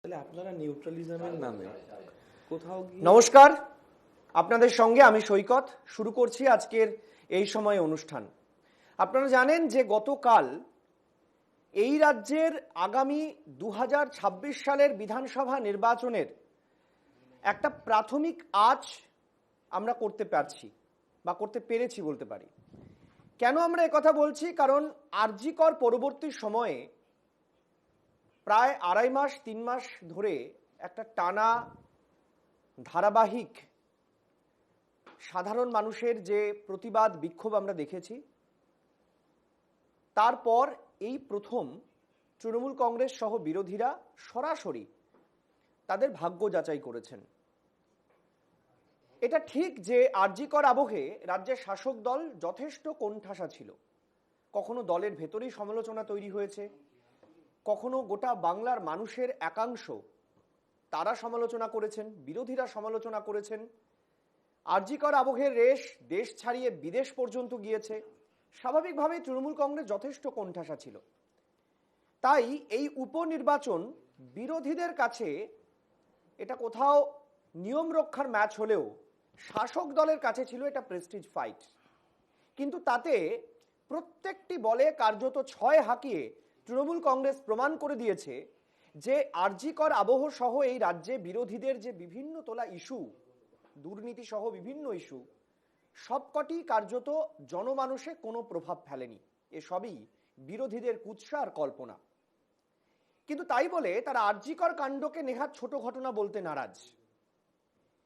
আপনারা নিউট্রালিজমের নামে কোথাও গিয়ে নমস্কার, আপনাদের সঙ্গে আমি সৈকত। শুরু করছি আজকের এই সময় অনুষ্ঠান। আপনারা জানেন যে গতকাল এই রাজ্যের আগামী 2026 সালের বিধানসভা নির্বাচনের একটা প্রাথমিক আঁচ আমরা করতে পারছি বা করতে পেরেছি বলতে পারি। কেন আমরা একথা বলছি? কারণ আরজি কর পরবর্তী সময়ে প্রায় 2.5 মাস 3 মাস ধরে একটা টানা ধারাবাহিক সাধারণ মানুষের যে প্রতিবাদ বিক্ষোভ আমরা দেখেছি, তারপর এই প্রথম তৃণমূল কংগ্রেস সহ বিরোধীরা সরাসরি তাদের ভাগ্য যাচাই করেছেন। এটা ঠিক যে আরজি কর আবহে রাজ্যের শাসক দল যথেষ্ট কোণঠাসা ছিল। কখনো দলের ভেতরেই সমালোচনা তৈরি হয়েছে, কখনো গোটা বাংলার মানুষের একাংশ তারা সমালোচনা করেছেন, বিরোধীরা সমালোচনা করেছেন। আরজি কর আবহের রেশ দেশ ছাড়িয়ে বিদেশ পর্যন্ত গিয়েছে। স্বাভাবিকভাবেই তৃণমূল কংগ্রেস যথেষ্ট কোণঠাসা ছিল। তাই এই উপনির্বাচন বিরোধীদের কাছে এটা কোথাও নিয়ম রক্ষার ম্যাচ হলেও শাসক দলের কাছে ছিল এটা প্রেস্টিজ ফাইট। কিন্তু তাতে প্রত্যেকটি বলে কার্যত 6 হাঁকিয়ে তৃণমূল কংগ্রেস প্রমাণ করে দিয়েছে যে আরজি কর আবহ সহ এই রাজ্যে বিরোধীদের যে বিভিন্ন তোলা ইস্যু, দুর্নীতি সহ বিভিন্ন ইস্যু, সবকটি কার্যত জনমানুষে কোনো প্রভাব ফেলেনি। এসবই বিরোধীদের কুৎসা আর কল্পনা। কিন্তু তাই বলে তারা আরজি কর কাণ্ডকে নেহাত ছোট ঘটনা বলতে নারাজ।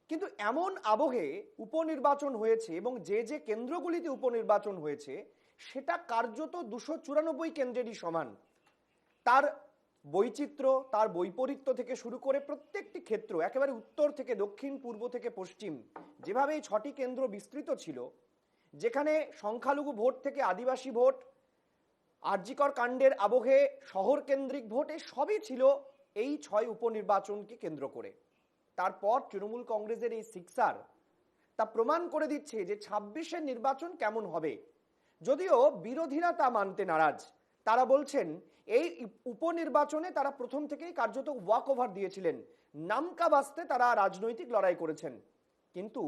কিন্তু এমন আবহে উপনির্বাচন হয়েছে এবং যে যে কেন্দ্রগুলিতে উপনির্বাচন হয়েছে সেটা কার্যত 294 কেন্দ্রেরই সমান। তার বৈচিত্র্য, তার বৈপরীত্য থেকে শুরু করে প্রত্যেকটি ক্ষেত্র, একেবারে উত্তর থেকে দক্ষিণ, পূর্ব থেকে পশ্চিম, যেভাবে এই 6টি কেন্দ্র বিস্তৃত ছিল, যেখানে সংখ্যালঘু ভোট থেকে আদিবাসী ভোট, আরজি কর কাণ্ডের আবহে শহর কেন্দ্রিক ভোট, এই সবই ছিল এই 6 উপনির্বাচনকে কেন্দ্র করে। তারপর তৃণমূল কংগ্রেসের এই সিক্সার তা প্রমাণ করে দিচ্ছে যে 26-এর নির্বাচন কেমন হবে। যদিও বিরোধীরা তা মানতে নারাজ। তারা বলছেন এই উপনির্বাচনে তারা প্রথম থেকেই কার্যত ওয়াক ওভার দিয়েছিলেন, নামকা বাস্তে তারা রাজনৈতিক লড়াই করেছেন। কিন্তু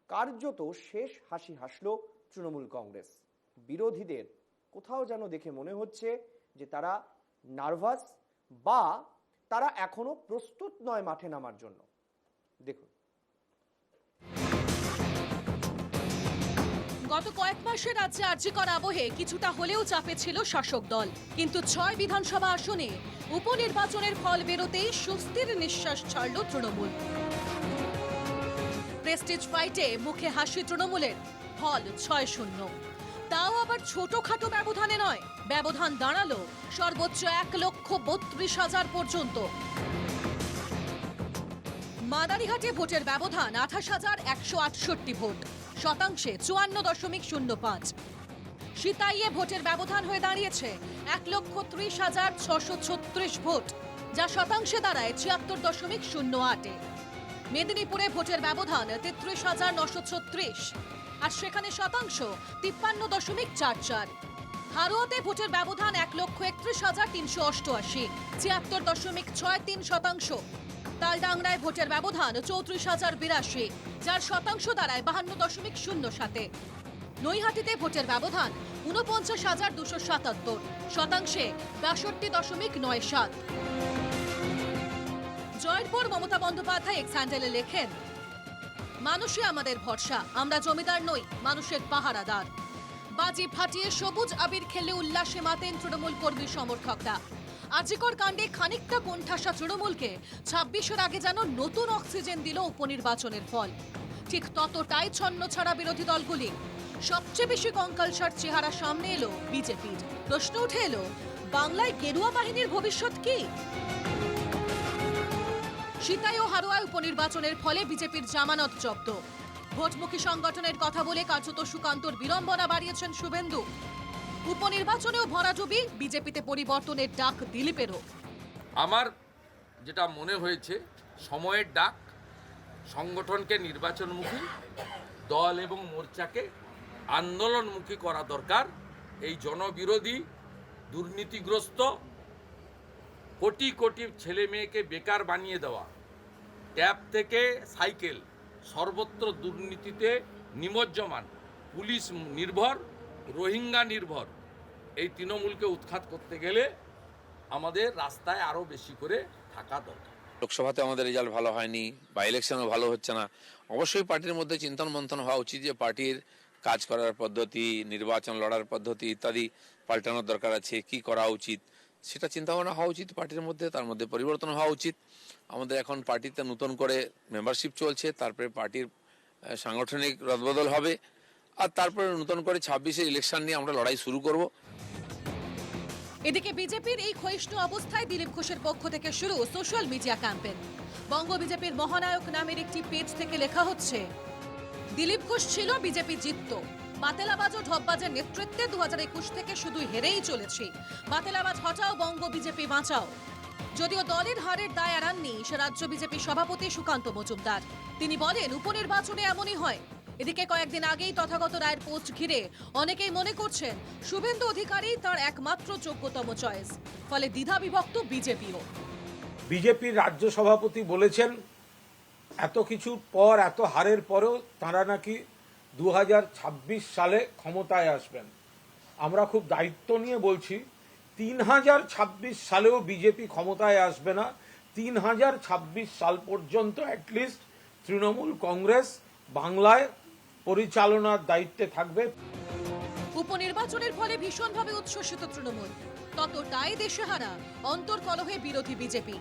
কার্যত শেষ হাসি হাসল তৃণমূল কংগ্রেস। বিরোধীদের কোথাও যেন দেখে মনে হচ্ছে যে তারা নার্ভাস বা তারা এখনো প্রস্তুত নয় মাঠে নামার জন্য। দেখুন, গত কয়েক মাসে রাজ্যে আরজি কর আবহে কিছুটা হলেও চাপে ছিল শাসক দল। কিন্তু 6 বিধানসভা আসনে উপনির্বাচনের ফল বেরোতেই স্বস্তির নিঃশ্বাস ছাড়ল তৃণমূল। প্রেস্টিজ ফাইটে মুখে হাসি তৃণমূলের, ফল 6-0। তাও আবার ছোটখাটো ব্যবধানে নয়, ব্যবধান দাঁড়ালো সর্বোচ্চ 1,32,000 পর্যন্ত। মাদারিহাটে ভোটের ব্যবধান 28,168 ভোট, শতাংশে 54.05। সিতাইয়ে ভোটের ব্যবধান হয়ে দাঁড়িয়েছে 1,30,636 ভোট, যা শতাংশে দাঁড়ায় 76.08। মেদিনীপুরে ভোটের ব্যবধান 33,936, আর সেখানে শতাংশ 53.44। হারোয়াতে ভোটের ব্যবধান 1,31,388, 76.63 শতাংশ। তালডাংরায় ভোটের ব্যবধান 34,082, যার শতাংশ দাঁড়ায় 52.07। নৈহাটিতে ভোটের ব্যবধান 49,277, শতাংশে 62.97। জয়ের পর মমতা বন্দ্যোপাধ্যায় এক্স হ্যান্ডেলে লেখেন, মানুষই আমাদের ভরসা, আমরা জমিদার নই, মানুষের পাহারাদার। বাজি ফাটিয়ে সবুজ আবির খেলে উল্লাসে মাতেন তৃণমূল কর্মী সমর্থকরা। আরজি কর কাণ্ডে খানিকটা কোণঠাসা তৃণমূলকে 26-এর আগে যেন নতুন অক্সিজেন দিল উপনির্বাচনের ফল। ঠিক ততটাই ছন্ন ছাড়া বিরোধী দলগুলি। সবচেয়ে বেশি কঙ্কালসার চেহারা সামনে এলো বিজেপির। প্রশ্ন উঠে এলো, বাংলায় গেরুয়া বাহিনীর ভবিষ্যৎ কি? সিতাই ও হারোয়ায় উপনির্বাচনের ফলে বিজেপির জামানত জব্দ। ভোটমুখী সংগঠনের কথা বলে কার্যত সুকান্তর বিড়ম্বনা বাড়িয়েছেন শুভেন্দু। উপনির্বাচনেও ভরাডুবি, বিজেপিতে পরিবর্তনের ডাক দিলীপেরও। আমার যেটা মনে হয়েছে, সময়ের ডাক, সংগঠনকে নির্বাচনমুখী, দল এবং মোর্চাকে আন্দোলনমুখী করা দরকার। এই জনবিরোধী, দুর্নীতিগ্রস্ত, কোটি কোটি ছেলে মেয়েকে বেকার বানিয়ে দেওয়া, ট্যাব থেকে সাইকেল, সর্বত্র দুর্নীতিতে নিমজ্জমান, পুলিশ নির্ভর, রোহিঙ্গা নির্ভর এই তৃণমূলকে উৎখাত করতে গেলে আমাদের রাস্তায় আরও বেশি করে থাকা দরকার। লোকসভাতে আমাদের রেজাল্ট ভালো হয়নি বা ইলেকশনও ভালো হচ্ছে না, অবশ্যই পার্টির মধ্যে চিন্তন মন্থন হওয়া উচিত যে পার্টির কাজ করার পদ্ধতি, নির্বাচন লড়ার পদ্ধতি ইত্যাদি পাল্টানোর দরকার আছে, কি করা উচিত সেটা চিন্তা ভাবনা হওয়া উচিত পার্টির মধ্যে, তার মধ্যে পরিবর্তন হওয়া উচিত। আমাদের এখন পার্টিতে নতুন করে মেম্বারশিপ চলছে, তারপরে পার্টির সাংগঠনিক রদবদল হবে, আর তারপরে নতুন করে 26-এ ইলেকশন নিয়ে আমরা লড়াই শুরু করব। এদিকে বিজেপির এই ক্ষয়িষ্ণু অবস্থায় দিলীপ ঘোষের পক্ষ থেকে শুরু সোশ্যাল মিডিয়া ক্যাম্পেইন। বঙ্গ বিজেপির মহানায়ক নামের একটি পেজ থেকে লেখা হচ্ছে, দিলীপ ঘোষ ছিল, বিজেপি জিতত। বাতেলাবাজ ও ঢপবাজের নেতৃত্বে 2021 থেকে শুধু হেরেই চলেছি। বাতেলাবাজ হটাও, বঙ্গ বিজেপি বাঁচাও। যদিও দলের হারের দায় এড়াননি সে রাজ্য বিজেপি সভাপতি সুকান্ত মজুমদার। তিনি বলেন, উপনির্বাচনে এমনই হয়। এদিকে কয়েকদিন আগেই তথাগত রায়ের পোস্ট ঘিরে অনেকেই মনে করছেন শুভেন্দু অধিকারী তার একমাত্র যোগ্যতম চয়েস, ফলে দ্বিধা বিভক্ত বিজেপিও। বিজেপির রাজ্য সভাপতি বলেছেন এত কিছুর পর, এত হারের পরেও তাঁরা নাকি 2026 সালে ক্ষমতায় আসবেন। আমরা খুব দায়িত্ব নিয়ে বলছি, 3026 সালেও বিজেপি ক্ষমতায় আসবে না। 3026 সাল পর্যন্ত অ্যাটলিস্ট তৃণমূল কংগ্রেস বাংলায় পরিচালনার দায়িত্বে থাকবে। উপনির্বাচনের ফলে ভীষণভাবে উচ্ছ্বসিত তৃণমূল, ততটাই দেশেহারা অন্তর্কলহে বিরোধী বিজেপি।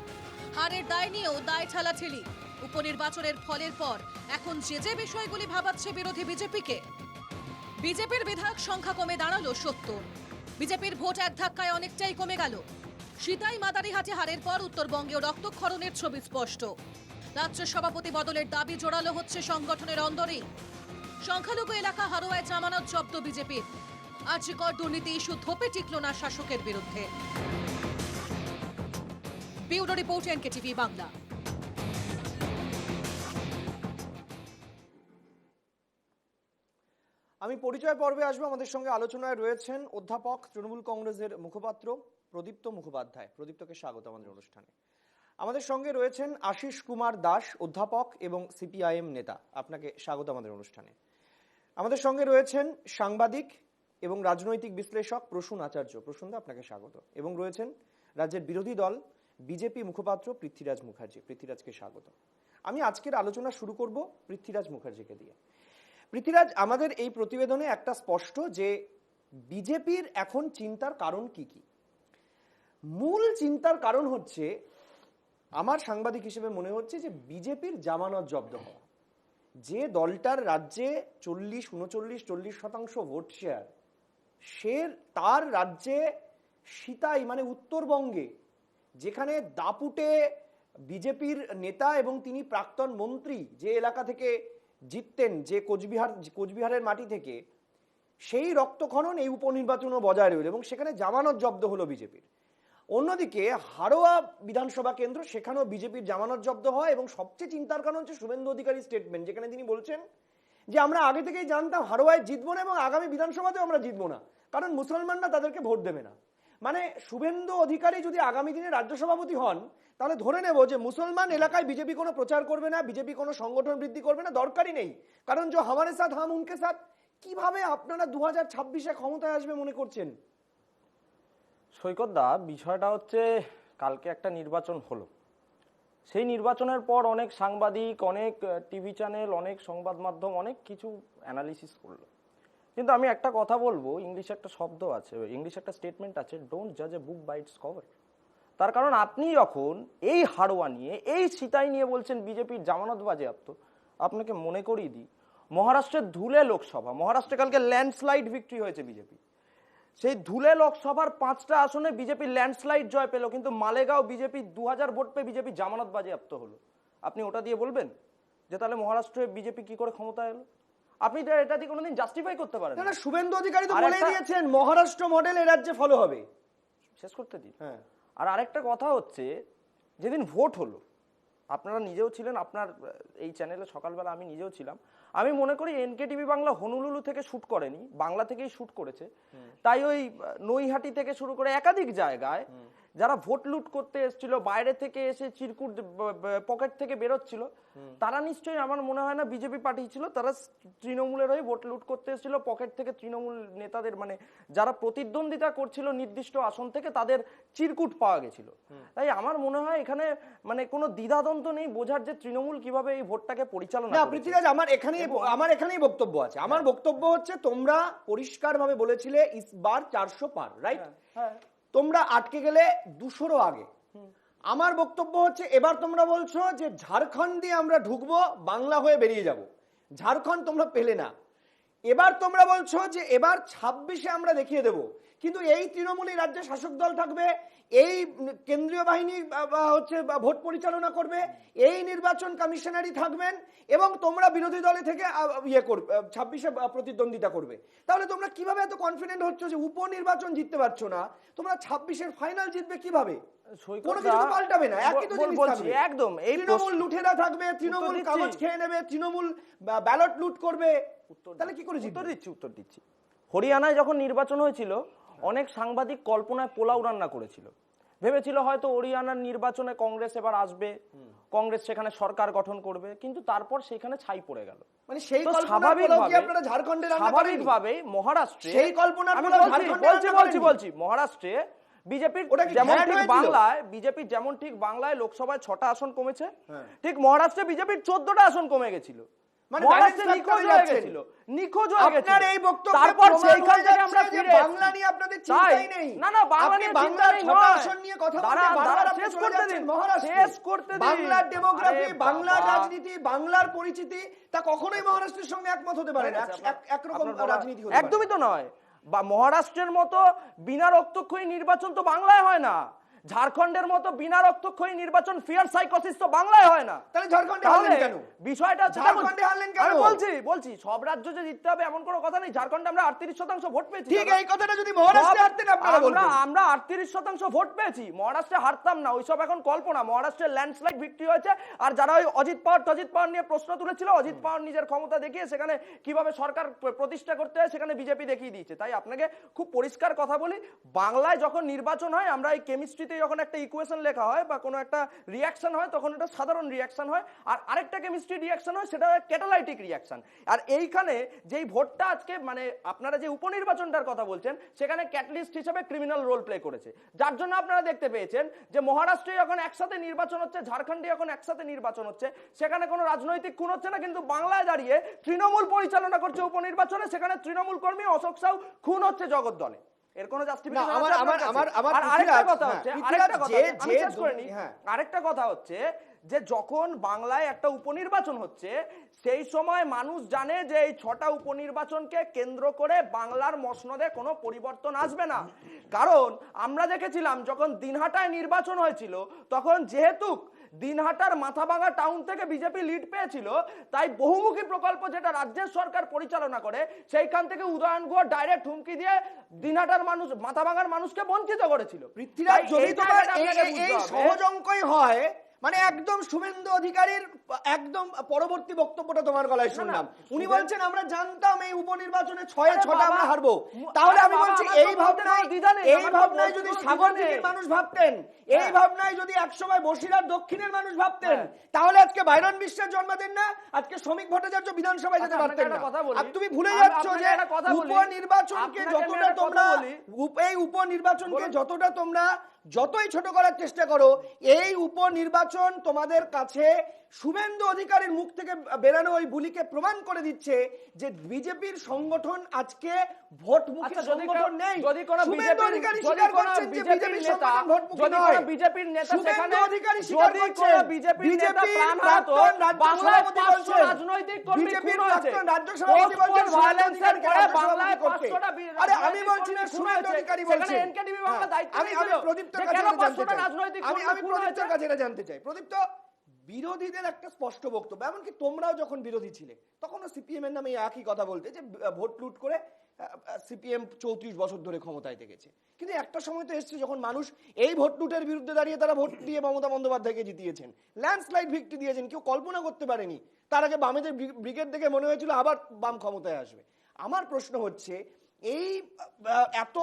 হারের দায় নিয়েও দায় ঠেলাঠেলি। উপনির্বাচনের ফলের পর এখন যে বিষয়গুলি ভাবাচ্ছে বিরোধী বিজেপিকে। বিজেপির বিধায়ক সংখ্যা কমে দাঁড়ালো 70। বিজেপির ভোট এক ধাক্কায় অনেকটাই কমে গেল। সিতাই মাদারিহাটে হারের পর উত্তরবঙ্গেও রক্তক্ষরণের ছবি স্পষ্ট। রাজ্য সভাপতি বদলের দাবি জোরালো হচ্ছে সংগঠনের অন্দরেই। সংখ্যালঘু এলাকা হারোয়ায় জামানত জব্দ বিজেপির। আর্যিকর দুর্নীতি ইস্যু ধোপে টিকল না শাসকের বিরুদ্ধে। Bureau report NKTV Bangla. আমি পরিচয় পর্বে আসবো। আমাদের সঙ্গে আলোচনায় রয়েছেন অধ্যাপক, তৃণমূল কংগ্রেসের মুখপাত্র প্রদীপ্ত মুখোপাধ্যায়। প্রদীপ্তকে স্বাগত আমাদের অনুষ্ঠানে। আমাদের সঙ্গে রয়েছেন আশিস কুমার দাস, অধ্যাপক এবং সিপিআইএম নেতা। আপনাকে স্বাগত আমাদের অনুষ্ঠানে। আমাদের সঙ্গে রয়েছেন সাংবাদিক এবং রাজনৈতিক বিশ্লেষক প্রসূন আচার্য। প্রসূনদা, আপনাকে স্বাগত। এবং রয়েছেন রাজ্যের বিরোধী দল বিজেপি মুখপাত্র পৃথ্বীরাজ মুখার্জি। পৃথ্বীরাজকে স্বাগত। আমি আজকের আলোচনা শুরু করব পৃথ্বীরাজ মুখার্জিকে দিয়ে। পৃথ্বীরাজ, আমাদের এই প্রতিবেদনে একটা স্পষ্ট যে বিজেপির এখন চিন্তার কারণ কি কি। মূল চিন্তার কারণ হচ্ছে, আমার সাংবাদিক হিসেবে মনে হচ্ছে যে বিজেপির জামানত জব্দ হওয়া। যে দলটার রাজ্যে 40-39-40% ভোট শেয়ার, সে তার রাজ্যে সিতাই মানে উত্তরবঙ্গে, যেখানে দাপুটে বিজেপির নেতা এবং তিনি প্রাক্তন মন্ত্রী, যে এলাকা থেকে জিততেন, যে কোচবিহারের মাটি থেকে, সেই রক্তক্ষরণ এই উপনির্বাচনও বজায় রইল এবং সেখানে জামানত জব্দ হলো বিজেপির। অন্যদিকে হারোয়া বিধানসভা কেন্দ্র, সেখানেও বিজেপির জামানত জব্দ হয় এবং সবচেয়ে চিন্তার কারণ হচ্ছে শুভেন্দু অধিকারী স্টেটমেন্ট, যেখানে তিনি বলছেন যে আমরা আগে থেকেই জানতাম হারোয়ায় জিতবো না এবং আগামী বিধানসভাতেও আমরা জিতবো না, কারণ মুসলমানরা তাদেরকে ভোট দেবে না। মানে শুভেন্দু অধিকারী যদি আগামী দিনে রাজ্য সভাপতি হন, তাহলে ধরে নেব যে মুসলমান এলাকায় বিজেপি কোনো প্রচার করবে না, বিজেপি কোনো সংগঠন বৃদ্ধি করবে না, দরকারই নেই, কারণ যে হামারে সাথ হাম উনকে সাথ। কিভাবে আপনারা 2026-এ ক্ষমতায় আসবে মনে করছেন? সৈকতদা, বিষয়টা হচ্ছে কালকে একটা নির্বাচন হলো। সেই নির্বাচনের পর অনেক সাংবাদিক, অনেক টিভি চ্যানেল, অনেক সংবাদ মাধ্যম অনেক কিছু অ্যানালিসিস করলো। কিন্তু আমি একটা কথা বলবো, ইংলিশে একটা শব্দ আছে, ইংলিশে একটা স্টেটমেন্ট আছে, ডোন্ট জাজ এ বুক বাই ইটস কভার। তার কারণ আপনি যখন এই হারোয়া নিয়ে, এই সিতাই নিয়ে বলছেন বিজেপির জামানত বাজেয়াপ্ত, আপনাকে মনে করিয়ে দিই, মহারাষ্ট্রের ধুলে লোকসভা, মহারাষ্ট্রে কালকে ল্যান্ডস্লাইড ভিক্টরি হয়েছে বিজেপি। সেই ধুলে লোকসভার 5টা আসনে বিজেপি ল্যান্ডস্লাইড জয় পেল, কিন্তু মালেগাঁও বিজেপি 2000 ভোট পেয়ে বিজেপি জামানত বাজেয়াপ্ত হলো। আপনি ওটা দিয়ে বলবেন যে তাহলে মহারাষ্ট্রে বিজেপি কি করে ক্ষমতায় এলো? আপনি এটা দিয়ে কোনোদিন জাস্টিফাই করতে পারেন না। শুভেন্দু অধিকারী তো বলেই দিয়েছেন মহারাষ্ট্র মডেল এ রাজ্যে ফলো হবে। শেষ করতে দিন। হ্যাঁ, আর আরেকটা কথা হচ্ছে, যেদিন ভোট হলো, আপনারা নিজেও ছিলেন, আপনার এই চ্যানেলে সকালবেলা আমি নিজেও ছিলাম, আমি মনে করি এনকেটিভি বাংলা হনুলুলু থেকে শুট করেনি, বাংলা থেকেই শুট করেছে। তাই ওই নৈহাটি থেকে শুরু করে একাধিক জায়গায় যারা ভোট লুট করতে এসেছিল, বাইরে থেকে এসে চিরকুট পকেট থেকে বেরোচ্ছিল, তারা নিশ্চয়ই আমার মনে হয় না বিজেপি পার্টি ছিল, তারা তৃণমূলের হয়ে ভোট লুট করতে এসেছিল পকেট থেকে। তৃণমূল নেতাদের মানে যারা প্রতিদ্বন্দ্বিতা করছিল নির্দিষ্ট আসন থেকে, তাদের চিরকুট পাওয়া গেছিল। তাই আমার মনে হয় এখানে মানে কোনো দ্বিধাদ্বন্দ্ব নেই বোঝার যে তৃণমূল কিভাবে এই ভোটটাকে পরিচালনা না করেছে। পৃথ্বীরাজ, আমার এখানেই বক্তব্য আছে। আমার বক্তব্য হচ্ছে, তোমরা পরিষ্কারভাবে বলেছিলে ইসবার 400 পার, রাইট? হ্যাঁ, তোমরা আটকে গেলে 200-ও আগে। আমার বক্তব্য হচ্ছে, এবার তোমরা বলছো যে ঝাড়খণ্ড দিয়ে আমরা ঢুকবো, বাংলা হয়ে বেরিয়ে যাব। ঝাড়খণ্ড তোমরা পেলে না। এবার তোমরা বলছো যে এবার 26-এ আমরা দেখিয়ে দেব। কিন্তু এই তৃণমূলী রাজ্যে শাসক দল থাকবে, এই কেন্দ্রীয় বাহিনী হচ্ছে ভোট পরিচালনা করবে, এই নির্বাচন কমিশনারই থাকবেন, এবং তোমরা বিরোধী দলে থেকে 26-এ প্রতিদ্বন্দ্বিতা করবে। তাহলে তোমরা কিভাবে এত কনফিডেন্ট হচ্ছ যে উপনির্বাচন জিততে পারছো না, তোমরা 26-এর ফাইনাল জিতবে কিভাবে? কোনো কিছু তো পাল্টাবে না, একই তো জিনিস থাকবে। একদম এই তৃণমূল লুঠেরা থাকবে, তৃণমূল কাগজ খেয়ে নেবে, তৃণমূল ব্যালট লুট করবে, তাহলে কি করে জিতবে? উত্তর দিচ্ছি। হরিয়ানায় যখন নির্বাচন হয়েছিল, অনেক সাংবাদিক কল্পনায় পোলাও রান্না করেছিল, ভেবেছিল হয়তো হরিয়ানার নির্বাচনে কংগ্রেস এবার আসবে, কংগ্রেস সেখানে সরকার গঠন করবে, কিন্তু তারপর সেখানে ছাই পড়ে গেল। মানে সেই কল্পনার পোলাও কি আপনারা ঝাড়খণ্ডে রান্না করেননি? স্বাভাবিকভাবেই মহারাষ্ট্রে সেই কল্পনার আমি পোলাও ঝাড়খণ্ডে রান্না করেননি? বলছি মহারাষ্ট্রে বিজেপির যেমন ঠিক বাংলায় লোকসভায় 6টা আসন কমেছে, ঠিক মহারাষ্ট্রে বিজেপির 14টা আসন কমে গেছিল। মানে মহারাষ্ট্রে নিখোঁজ হয়ে গেছিল। আপনার এই বক্তব্যে তারপর প্রমাণ সেইখান হয়ে থেকে আমরা যাচ্ছে যে ফিরে বাংলা নিয়ে আপনাদের চিন্তাই নেই। না বাংলা আপনি নিয়ে বাংলার চিন্তা নেই 6টা নয়। আসন নিয়ে কথা বলতে দাঁড়া, বারবার আপনি শেষ চলে করতে যাচ্ছেন দিন, মহারাষ্ট্রে। শেষ করতে দিন। বাংলার ডেমোগ্রাফি, আরে বাংলার বাবা। রাজনীতি, বাংলার পরিচিতি তা কখনোই মহারাষ্ট্রের সঙ্গে একমত হতে পারে না। একরকম রাজনীতি হতে পারে। একদমই তো নয়। বা মহারাষ্ট্রের মতো বিনা রক্তক্ষয়ী নির্বাচন তো বাংলায় হয় না, ঝাড়খণ্ডের মতো বিনা রক্তক্ষয়ী নির্বাচন ফিয়ার সাইকোসিস তো বাংলায় হয় না। তাহলে ঝাড়খণ্ডে হারলেন কেন? বিষয়টা ঝাড়খণ্ডে হারলেন কেন? আমি বলছি সব রাজ্য যে জিততে হবে এমন কোনো কথা নেই। ঝাড়খণ্ডে আমরা 38% ভোট পেয়েছি। ঠিক এই কথাটা যদি মহারাষ্ট্রে হারতেন আপনারা বলতেন। আমরা 38% ভোট পেয়েছি, মহারাষ্ট্রে হারতাম না। ওইসব এখন কল্পনা। মহারাষ্ট্রে ল্যান্ডস্লাইড ভিক্টরি হয়েছে। আর যারা ওই অজিত পাওয়ার নিয়ে প্রশ্ন তুলেছিল, অজিত পাওয়ার নিজের ক্ষমতা দেখিয়ে সেখানে কিভাবে সরকার প্রতিষ্ঠা করতে হয় সেখানে বিজেপি দেখিয়ে দিয়েছে। তাই আপনাকে খুব পরিষ্কার কথা বলি, বাংলায় যখন নির্বাচন হয়, আমরা এই কেমিস্ট্রিতে যখন একটা ইকুয়েশন লেখা হয় বা কোনো একটা রিঅ্যাকশন হয়, তখন এটা সাধারণ রিঅ্যাকশন হয়। আর আরেকটা কেমিস্ট্রি রিঅ্যাকশন হয়, সেটা হয় ক্যাটালাইটিক রিঅ্যাকশন। আর এইখানে যেই ভোটটা আজকে মানে আপনারা যে উপনির্বাচনটার কথা বলছেন, সেখানে ক্যাটালিস্ট হিসেবে ক্রিমিনাল রোল প্লে করেছে, যার জন্য আপনারা দেখতে পেয়েছেন যে মহারাষ্ট্রে যখন একসাথে নির্বাচন হচ্ছে, ঝাড়খণ্ডে যখন একসাথে নির্বাচন হচ্ছে, সেখানে কোনো রাজনৈতিক খুন হচ্ছে না, কিন্তু বাংলায় দাঁড়িয়ে তৃণমূল পরিচালনা করছে উপনির্বাচনে, সেখানে তৃণমূল কর্মী অশোক সাউ খুন হচ্ছে জগদ্দলে। এর কোনো জাস্টিফিকেশন আছে? আরেকটা কথা হচ্ছে যে যখন বাংলায় একটা উপনির্বাচন হচ্ছে, সেই সময় মানুষ জানে যে এই 6টা উপনির্বাচনকে কেন্দ্র করে বাংলার মসনদে কোনো পরিবর্তন আসবে না। কারণ আমরা দেখেছিলাম যখন দিনহাটায় নির্বাচন হয়েছিল, তখন যেহেতু দিনহাটার মাথাভাঙা টাউন থেকে বিজেপি লিড পেয়েছিল, তাই বহুমুখী প্রকল্প যেটা রাজ্যের সরকার পরিচালনা করে, সেইখান থেকে উদয়ন গুহ ডাইরেক্ট হুমকি দিয়ে দিনহাটার মানুষ, মাথাভাঙার মানুষকে বঞ্চিত করেছিল। পৃথ্বীরাজ, যদি তোমার এই সহজ অঙ্কই হয়, মানে একদম শুভেন্দু অধিকারীর একদম পরবর্তী বক্তব্যটা তোমার গলায় শুনলাম, উনি বলছেন আমরা জানতাম এই উপনির্বাচনে 6-6টা আমরা হারবো। তাহলে আমি বলছি এই ভাবনায় যদি সাগরদিঘির মানুষ ভাবতেন, এই ভাবনায় যদি একসময় বসিরহাট দক্ষিণের মানুষ ভাবতেন, তাহলে আজকে বাইরন বিশ্বের জন্মদিন না, আজকে শ্রমিক ভট্টাচার্য বিধানসভায় যেতে পারতেন না। আর তুমি ভুলে যাচ্ছ যে উপনির্বাচনকে যতটা তোমরা যতই ছোট করার চেষ্টা করো, এই উপনির্বাচন তোমাদের কাছে শুভেন্দু অধিকারীর মুখ থেকে বেরানো ওই বুলিকে প্রমাণ করে দিচ্ছে যে বিজেপির সংগঠন আজকে ভোটমুখী সংগঠন নেই। শুভেন্দু অধিকারী স্বীকার করছেন যে বিজেপির সংগঠন ভোটমুখী নয়। বিজেপির নেতা শুভেন্দু অধিকারী স্বীকার করছেন, বিজেপির প্রাক্তন রাজ্য সভাপতি বলছেন, বিজেপির প্রাক্তন রাজ্য সভাপতি বলছেন বাংলায় 500টা। আরে আমি বলছি না, শুভেন্দু অধিকারী বলছেন। আমি প্রদীপ্তর কাছে এটা জানতে চাই। প্রদীপ্ত, বিরোধীদের একটা স্পষ্ট বক্তব্য, এমনকি তোমরাও যখন বিরোধী ছিলে তখনও সিপিএম এর নামে একই কথা বলতে যে ভোট লুট করে সিপিএম 34 বছর ধরে ক্ষমতায় থেকেছে, কিন্তু একটা সময় তো এসছে যখন মানুষ এই ভোট লুটের বিরুদ্ধে দাঁড়িয়ে তারা ভোট দিয়ে মমতা বন্দ্যোপাধ্যায়কে জিতিয়েছেন, ল্যান্ডস্লাইড ভিক্টরি দিয়েছেন, কেউ কল্পনা করতে পারেনি। তার আগে বামেদের ব্রিগেড দেখে মনে হয়েছিল আবার বাম ক্ষমতায় আসবে। আমার প্রশ্ন হচ্ছে, এই এত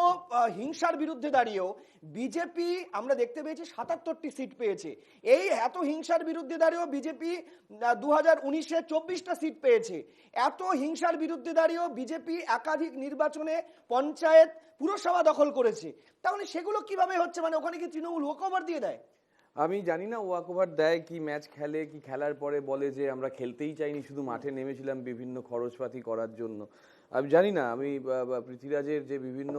হিংসার বিরুদ্ধে দাঁড়িয়েও বিজেপি আমরা দেখতে পেয়েছি 77টি সিট পেয়েছে। এই এত হিংসার বিরুদ্ধে দাঁড়িয়েও বিজেপি 2019-এ 24টা সিট পেয়েছে। এত হিংসার বিরুদ্ধে দাঁড়িয়েও বিজেপি একাধিক নির্বাচনে পঞ্চায়েত পুরসভা দখল করেছে। তাহলে সেগুলো কিভাবে হচ্ছে? মানে ওখানে কি তৃণমূল ওয়াকওভার দিয়ে দেয়? আমি জানি না ওয়াকওভার দেয় কি, ম্যাচ খেলে কি, খেলার পরে বলে যে আমরা খেলতেই চাইনি, শুধু মাঠে নেমেছিলাম বিভিন্ন খরচপাতি করার জন্য। আমি জানি না। আমি পৃথ্বীরাজের যে বিভিন্ন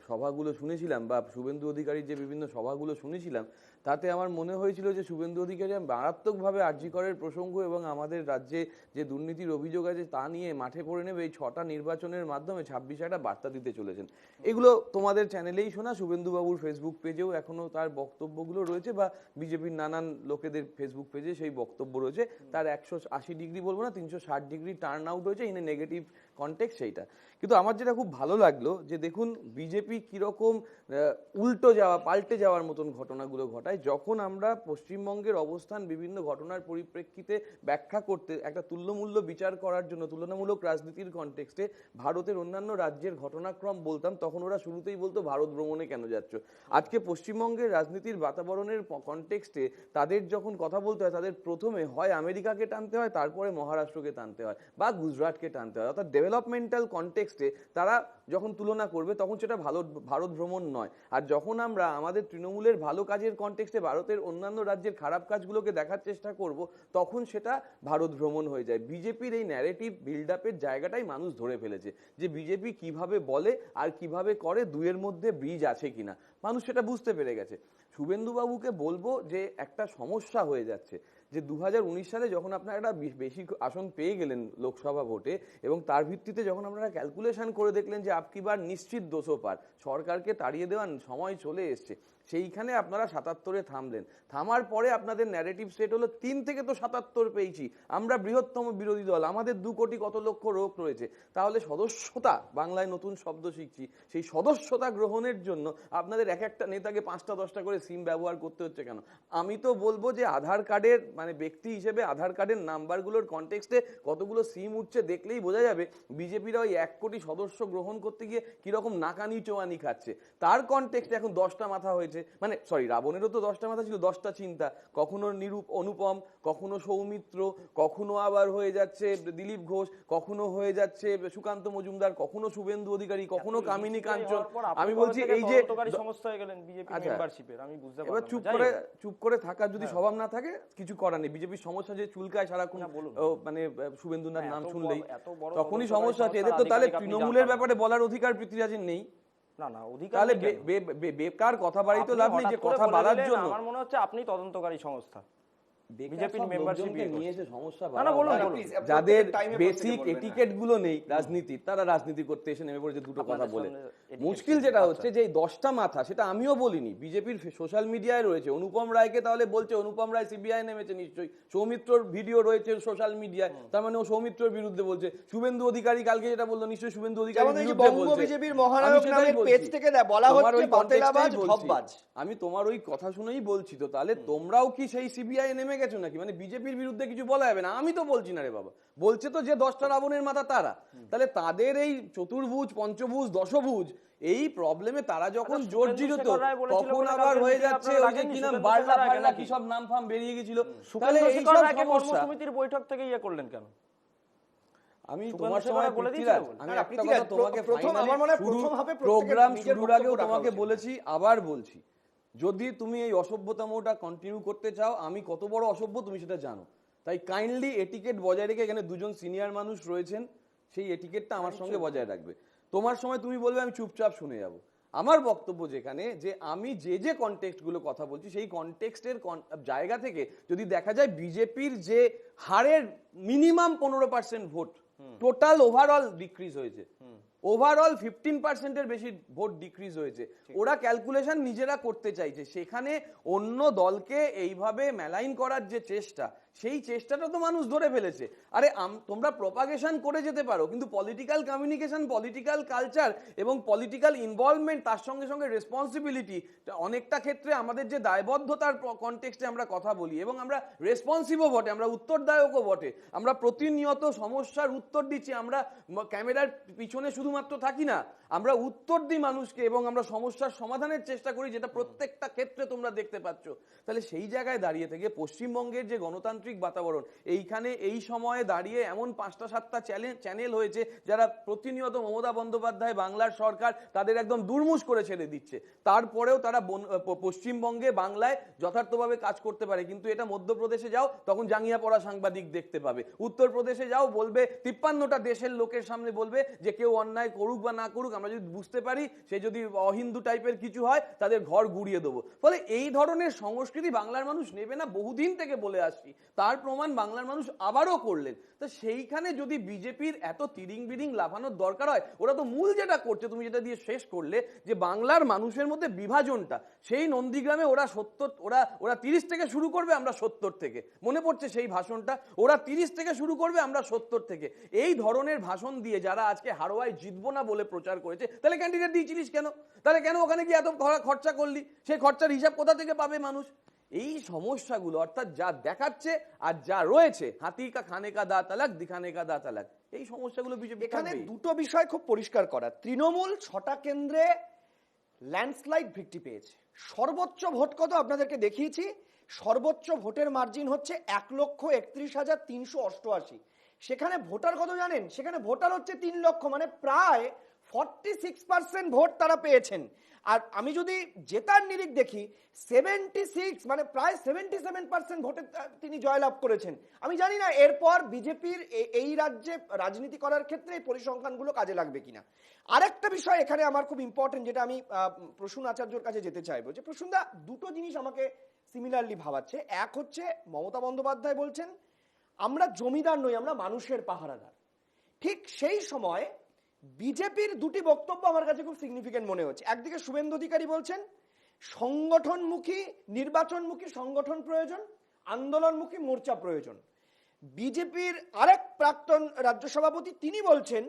সভাগুলো শুনেছিলাম বা শুভেন্দু অধিকারীর যে বিভিন্ন সভাগুলো শুনেছিলাম, তাতে আমার মনে হয়েছিল যে শুভেন্দু অধিকারী মারাত্মকভাবে আরজি করের প্রসঙ্গ এবং আমাদের রাজ্যে যে দুর্নীতির অভিযোগ আছে তা নিয়ে মাঠে পড়ে নেবে এই 6টা নির্বাচনের মাধ্যমে 26 একটা বার্তা দিতে চলেছেন। এগুলো তোমাদের চ্যানেলেই শোনা, শুভেন্দুবাবুর ফেসবুক পেজেও এখনো তার বক্তব্যগুলো রয়েছে বা বিজেপির নানান লোকেদের ফেসবুক পেজে সেই বক্তব্য রয়েছে। তার 180 ডিগ্রি বলবো না, 360 ডিগ্রি টার্ন আউট হয়েছে ইন এ নেগেটিভ কনটেক্সট সেইটা। কিন্তু আমার যেটা খুব ভালো লাগলো যে দেখুন বিজেপি কিরকম উল্টো যাওয়া, পাল্টে যাওয়ার মতন ঘটনাগুলো ঘটায়। যখন আমরা পশ্চিমবঙ্গের অবস্থান বিভিন্ন ঘটনার পরিপ্রেক্ষিতে ব্যাখ্যা করতে, একটা তুল্যমূল্য বিচার করার জন্য তুলনামূলক রাজনীতির কনটেক্সটে ভারতের অন্যান্য রাজ্যের ঘটনাক্রম বলতাম, তখন ওরা শুরুতেই বলতো ভারত ভ্রমণে কেন যাচ্ছ। আজকে পশ্চিমবঙ্গের রাজনীতির বাতাবরণের কনটেক্সটে তাদের যখন কথা বলতে হয়, তাদের প্রথমে হয় আমেরিকাকে টানতে হয়, তারপরে মহারাষ্ট্রকে টানতে হয় বা গুজরাটকে টানতে হয়। অর্থাৎ ডেভেলপমেন্টাল কনটেক্সটে তারা যখন তুলনা করবে তখন সেটা ভারত ভ্রমণ নয়। আর যখন আমরা আমাদের তৃণমূলের ভালো কাজের কনটেক্সটে ভারতের অন্যান্য রাজ্যের খারাপ কাজগুলোকে দেখার চেষ্টা করব, তখন সেটা ভারত ভ্রমণ হয়ে যায়। বিজেপির এই ন্যারেটিভ বিল্ড আপের জায়গাটাই মানুষ ধরে ফেলেছে যে বিজেপি কিভাবে বলে আর কিভাবে করে, দুয়ের মধ্যে ব্রিজ আছে কিনা মানুষ সেটা বুঝতে পেরে গেছে। শুভেন্দুবাবুকে বলবো যে একটা সমস্যা হয়ে যাচ্ছে যে 2019 সালে যখন আপনারা একটা বেশি আসন পেয়ে গেলেন লোকসভা ভোটে এবং তার ভিত্তিতে যখন আপনারা ক্যালকুলেশন করে দেখলেন যে আপকিবার নিশ্চিত 200 পার, সরকারকে তাড়িয়ে দেওয়ার সময় চলে এসছে, সেইখানে আপনারা 77-এ থামলেন। থামার পরে আপনাদের ন্যারেটিভ সেট হলো 3 থেকে তো 77 পেয়েছি, আমরা বৃহত্তম বিরোধী দল, আমাদের 2 কোটি কত লক্ষ লোক রয়েছে। তাহলে সদস্যতা, বাংলায় নতুন শব্দ শিখছি, সেই সদস্যতা গ্রহণের জন্য আপনাদের এক একটা নেতাকে 5টা 10টা করে সিম ব্যবহার করতে হচ্ছে কেন? আমি তো বলবো যে আধার কার্ডের মানে ব্যক্তি হিসেবে আধার কার্ডের নাম্বারগুলোর কনটেক্সটে কতগুলো সিম উঠছে দেখলেই বোঝা যাবে বিজেপিরা ওই 1 কোটি সদস্য গ্রহণ করতে গিয়ে কিরকম নাকানি চোয়ানি খাচ্ছে। তার কনটেক্সটে এখন 10টা মাথা হয়েছে, মানে সরি রাবণেরও তো 10টা মাথা ছিল, 10টা চিন্তা, কখনো অনুপম, কখনো সৌমিত্র, কখনো আবার হয়ে যাচ্ছে দিলীপ ঘোষ, কখনো হয়ে যাচ্ছে সুকান্ত মজুমদার, কখনো শুভেন্দু অধিকারী, কখনো কামিনী কাঞ্চন। আমি বলছি এই যে সমস্যা হয়ে গেলেন বিজেপি মেম্বারশিপের, আমি বুঝতে পারলাম। এবার চুপ করে থাকার যদি স্বভাব না থাকে কিছু করার নেই। বিজেপির সমস্যা যে চুলকায় সারাক্ষণ, মানে শুভেন্দুনার নাম শুনলেই তখনই সমস্যা আছে এদের। তো তাহলে তৃণমূলের ব্যাপারে বলার অধিকার পৃথ্বীরাজের নেই? না না, অধিকার তাহলে বেকার কথা বাড়ি তো লাভ নেই যে কথা বাড়ার জন্য। আমার মনে হচ্ছে আপনি তদন্তকারী সংস্থা, বিজেপির মেম্বারশিপ নিয়ে এসে সমস্যা যাদের বেসিক এটিকেট গুলো নেই রাজনীতির, তারা রাজনীতি করতে এসে নেমে পড়েছে দুটো কথা বলে। মুশকিল যেটা হচ্ছে যে এই 10টা মাথা, সেটা আমিও বলিনি, বিজেপির সোশ্যাল মিডিয়ায় রয়েছে। অনুপম রায়কে তাহলে বলছে অনুপম রায় সিবিআই নেমেছে নিশ্চয়ই, সৌমিত্রর ভিডিও রয়েছে সোশ্যাল মিডিয়ায়, তার মানে ও সৌমিত্রর বিরুদ্ধে বলছে। শুভেন্দু অধিকারী কালকে যেটা বললো নিশ্চয়ই শুভেন্দু অধিকারী বিরুদ্ধে বলছে। বিজেপির মহানায়ক নামের পেজ থেকে বলা হচ্ছে বাতেলাবাজ ধপবাজ। আমি তোমার ওই কথা শুনেই বলছি। তো তাহলে তোমরাও কি সেই সিবিআই নেমে গেছো নাকি? মানে বিজেপির বিরুদ্ধে কিছু বলা যাবে না? আমি তো বলছি না রে বাবা, বলছে তো যে 10টা রাবণের মাথা তারা। তাহলে তাদের এই চতুর্ভুজ, পঞ্চভুজ, দশভুজ এই প্রবলেমে তারা যখন জর্জরিত, তখন আবার হয়ে যাচ্ছে ওই যে কি নাম বারলা ফারলা কি সব নাম ফাম বেরিয়ে গেছিল। তাহলে এই সব সমস্যা সমিতির বৈঠক থেকে ইয়ে করলেন কেন? আমি তোমার সময় পৃথ্বীরাজ, আমি একটা কথা তোমাকে প্রোগ্রাম শুরুর আগেও তোমাকে বলেছি, আবার বলছি, যদি তুমি এই অসভ্যতামটা কন্টিনিউ করতে চাও, আমি কত বড় অসভ্য তুমি সেটা জানো। তাই কাইন্ডলি এটিকেট বজায় রেখে, এখানে দুজন সিনিয়র মানুষ রয়েছেন, সেই এটিকেটটা আমার সঙ্গে বজায় রাখবে। তোমার সময় তুমি বলবে, আমি চুপচাপ শুনে যাব। আমার বক্তব্য যেখানে যে আমি যে কনটেক্সটগুলো কথা বলছি, সেই কনটেক্সটের জায়গা থেকে যদি দেখা যায় বিজেপির যে হারের minimum 15% vote total overall decrease হয়েছে, ওভারঅল 15%-এর বেশি ভোট ডিক্রিজ হয়েছে। ওরা ক্যালকুলেশন নিজেরা করতে চাইছে, সেখানে অন্য দলকে এইভাবে মেলাইন করার যে চেষ্টা, সেই চেষ্টাটা তো মানুষ ধরে ফেলেছে। আরে তোমরা প্রপাগেশন করে যেতে পারো, কিন্তু পলিটিক্যাল কমিউনিকেশন, পলিটিক্যাল কালচার এবং পলিটিক্যাল ইনভলভমেন্ট, তার সঙ্গে সঙ্গে রেসপন্সিবিলিটি, অনেকটা ক্ষেত্রে আমাদের যে দায়বদ্ধতার কনটেক্সটে আমরা কথা বলি এবং আমরা রেসপন্সিভও বটে, আমরা উত্তরদায়কও বটে, আমরা প্রতিনিয়ত সমস্যার উত্তর দিচ্ছি, আমরা ক্যামেরার পিছনে শুধুমাত্র থাকি না, আমরা উত্তর দিই মানুষকে এবং আমরা সমস্যার সমাধানের চেষ্টা করি, যেটা প্রত্যেকটা ক্ষেত্রে তোমরা দেখতে পাচ্ছ। তাহলে সেই জায়গায় দাঁড়িয়ে থেকে পশ্চিমবঙ্গের যে গণতান্ত্রিক বাতাবরণ, এইখানে এই সময়ে দাঁড়িয়ে এমন 5টা-7টা চ্যানেল হয়েছে যারা প্রতিনিয়ত মমতা বন্দ্যোপাধ্যায়, বাংলার সরকার তাদের একদম দুর্মুষ করে ছেড়ে দিচ্ছে। তারপরেও তারা পশ্চিমবঙ্গে, বাংলায় যথার্থভাবে কাজ করতে পারে। কিন্তু এটা মধ্যপ্রদেশে যাও, তখন জাঙ্গিয়া পড়া সাংবাদিক দেখতে পাবে। উত্তরপ্রদেশে যাও, বলবে 53টা দেশের লোকের সামনে বলবে যে কেউ অন্যায় করুক বা না করুক, আমরা যদি বুঝতে পারি সে যদি অহিন্দু টাইপের কিছু হয়, তাদের ঘর গুড়িয়ে দেবো। ফলে এই ধরনের সংস্কৃতি বাংলার মানুষ নেবে না, বহুদিন থেকে বলে আসছি। তার প্রমাণ বাংলার মানুষ আবারও করলেন। তো সেইখানে যদি বিজেপির এত তিরিং বিরিং লাফানোর দরকার হয়, ওরা তো মূল যেটা করছে, তুমি যেটা দিয়ে শেষ করলে, যে বাংলার মানুষের মধ্যে বিভাজনটা, সেই নন্দীগ্রামে ওরা 30 থেকে শুরু করবে, আমরা 70 থেকে, মনে পড়ছে সেই ভাষণটা, ওরা 30 থেকে শুরু করবে, আমরা 70 থেকে। এই ধরনের ভাষণ দিয়ে যারা আজকে হারোয়ায় জিতবো না বলে প্রচার করেছে, তাহলে ক্যান্ডিডেট দিয়েছিলিস কেন? তাহলে কেন ওখানে গিয়ে এত খরচা করলি? সেই খরচার হিসাব কোথা থেকে পাবে মানুষ? এই সমস্যাগুলো, অর্থাৎ যা দেখাচ্ছে আর যা রয়েছে, হাতি কা খানে কা দা তালাক, দিখানে কা দা তালাক, এই সমস্যাগুলো বিজেপি। এখানে দুটো বিষয় খুব পরিষ্কার করা। তৃণমূল 6টা কেন্দ্রে ল্যান্ডস্লাইড ভিক্টরি পেয়েছে। সর্বোচ্চ ভোট কত আপনাদেরকে দেখিয়েছি, সর্বোচ্চ ভোটের মার্জিন হচ্ছে 1,31,388। সেখানে ভোটার কত জানেন? সেখানে ভোটার হচ্ছে 3 লক্ষ, মানে প্রায় 46% ভোট তারা পেয়েছেন। আর আমি যদি জেতার নিরিখ দেখি, 76 মানে প্রায় 77% ভোটে তিনি জয়লাভ করেছেন। আমি জানি না এরপর বিজেপির এই রাজ্যে রাজনীতি করার ক্ষেত্রে এই পরিসংখ্যানগুলো কাজে লাগবে কিনা। আরেকটা বিষয় এখানে আমার খুব ইম্পর্টেন্ট, যেটা আমি প্রসূন আচার্যর কাছে যেতে চাইবো, যে প্রসূনদা, দুটো জিনিস আমাকে সিমিলারলি ভাবাচ্ছে। এক হচ্ছে মমতা বন্দ্যোপাধ্যায় বলছেন আমরা জমিদার নই, আমরা মানুষের পাহারাদার। ঠিক সেই সময় বিজেপির দুটি বক্তব্য আমার কাছে খুব সিগনিফিকেন্ট মনে হচ্ছে। একদিকে শুভেন্দু অধিকারী বলছেন সংগঠনমুখী, নির্বাচনমুখী সংগঠন প্রয়োজন, আন্দোলনমুখী মোর্চা প্রয়োজন। বিজেপির আরেক প্রাক্তন রাজ্য সভাপতি তিনি বলছেন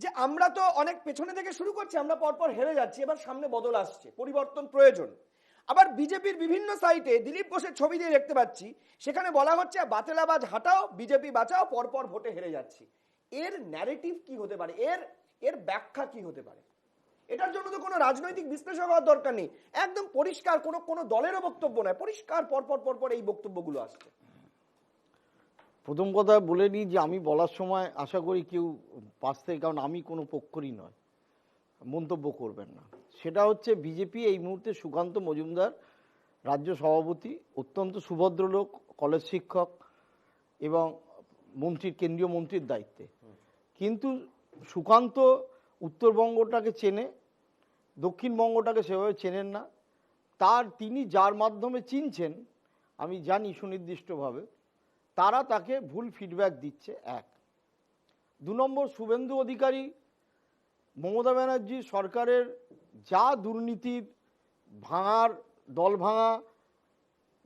যে আমরা তো অনেক পেছনে থেকে শুরু করছি, আমরা পরপর হেরে যাচ্ছি, এবার সামনে বদল আসছে, পরিবর্তন প্রয়োজন। আবার বিজেপির বিভিন্ন সাইটে দিলীপ ঘোষের ছবি দিয়ে দেখতে পাচ্ছি, সেখানে বলা হচ্ছে বাতেলাবাজ হাটাও, বিজেপি বাঁচাও, পরপর ভোটে হেরে যাচ্ছি। এর ন্যারেটিভ কি হতে পারে? এর ব্যাখ্যা কি হতে পারে? এটার জন্য তো কোনো রাজনৈতিক বিশ্লেষক হওয়ার দরকার নেই, একদম পরিষ্কার কোনো দলেরও বক্তব্য নয়, পরিষ্কার পরপর এই বক্তব্যগুলো আসছে। প্রথম কথা বলে নিই যে আমি বলার সময় আশা করি কেউ পাশ থেকে, কারণ আমি কোনো পক্ষরই নয়, মন্তব্য করবেন না। সেটা হচ্ছে বিজেপি এই মুহূর্তে সুকান্ত মজুমদার রাজ্য সভাপতি, অত্যন্ত সুভদ্র লোক, কলেজ শিক্ষক এবং কেন্দ্রীয় মন্ত্রীর দায়িত্বে। কিন্তু সুকান্ত উত্তরবঙ্গটাকে চেনে, দক্ষিণবঙ্গটাকে সেভাবে চেনেন না। তিনি যার মাধ্যমে চিনছেন, আমি জানি সুনির্দিষ্টভাবে, তারা তাকে ভুল ফিডব্যাক দিচ্ছে। 1 2 নম্বর, শুভেন্দু অধিকারী মমতা ব্যানার্জি সরকারের যা দুর্নীতির দল ভাঙা,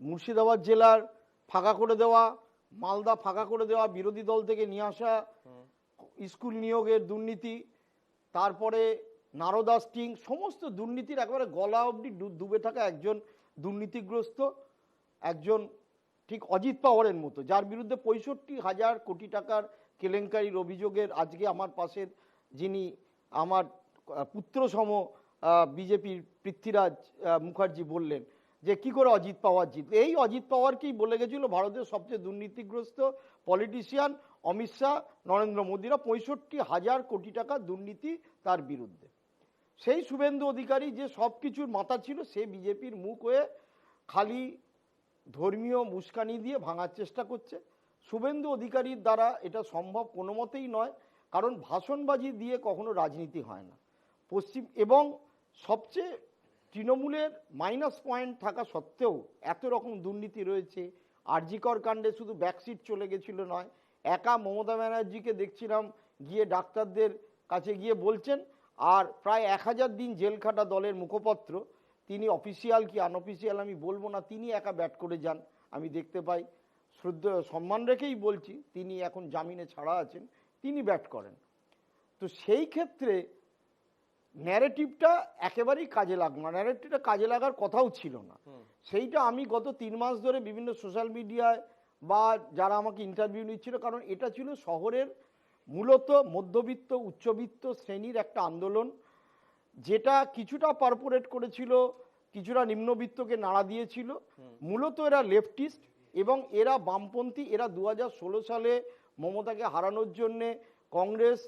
মুর্শিদাবাদ জেলার ফাঁকা করে দেওয়া, মালদা ফাঁকা করে দেওয়া, বিরোধী দল থেকে নিয়ে আসা স্কুল নিয়োগের দুর্নীতি, তারপরে নারদা স্টিং, সমস্ত দুর্নীতির একেবারে গলা অবধি ডুবে থাকা একজন দুর্নীতিগ্রস্ত, একজন ঠিক অজিত পাওয়ারের মতো, যার বিরুদ্ধে 65,000 কোটি টাকার কেলেঙ্কারির অভিযোগের আজকে আমার পাশের যিনি আমার পুত্রসম বিজেপির পৃথ্বীরাজ মুখার্জি বললেন যে কি করে অজিত পাওয়ার জিতবে। এই অজিত পাওয়ারকেই বলে গেছিল ভারতের সবচেয়ে দুর্নীতিগ্রস্ত পলিটিশিয়ান অমিত শাহ, নরেন্দ্র মোদীরা 65,000 কোটি টাকা দুর্নীতি তার বিরুদ্ধে। সেই শুভেন্দু অধিকারী যে সব কিছুর মাথা ছিল, সে বিজেপির মুখ হয়ে খালি ধর্মীয় মুস্কানি দিয়ে ভাঙার চেষ্টা করছে। শুভেন্দু অধিকারীর দ্বারা এটা সম্ভব কোনো মতেই নয়, কারণ ভাষণবাজি দিয়ে কখনো রাজনীতি হয় না। এবং সবচেয়ে তৃণমূলের মাইনাস পয়েন্ট থাকা সত্ত্বেও এত রকম দুর্নীতি রয়েছে। আরজিকর কাণ্ডে শুধু ব্যাকসিট চলে গেছিল নয়, একা মমতা ব্যানার্জিকে দেখছিলাম গিয়ে ডাক্তারদের কাছে গিয়ে বলছেন আর প্রায় 1000 দিন জেল খাটা দলের মুখপত্র, তিনি অফিসিয়াল কি আনঅফিসিয়াল আমি বলবো না, তিনি একা ব্যাট করে যান, আমি দেখতে পাই। শ্রদ্ধেয় সম্মান রেখেই বলছি, তিনি এখন জামিনে ছাড়া আছেন, তিনি ব্যাট করেন। তো সেই ক্ষেত্রে ন্যারেটিভটা একেবারেই কাজে লাগবে না, ন্যারেটিভটা কাজে লাগার কথাও ছিল না। সেইটা আমি গত 3 মাস ধরে বিভিন্ন সোশ্যাল মিডিয়ায় বা যারা আমাকে ইন্টারভিউ নিচ্ছিল, কারণ এটা ছিল শহরের মূলত মধ্যবিত্ত উচ্চবিত্ত শ্রেণীর একটা আন্দোলন, যেটা কিছুটা পারপোরেট করেছিল, কিছুটা নিম্নবিত্তকে নাড়া দিয়েছিল। মূলত এরা লেফটিস্ট এবং এরা বামপন্থী। এরা 2016 সালে মমতাকে হারানোর জন্যে কংগ্রেস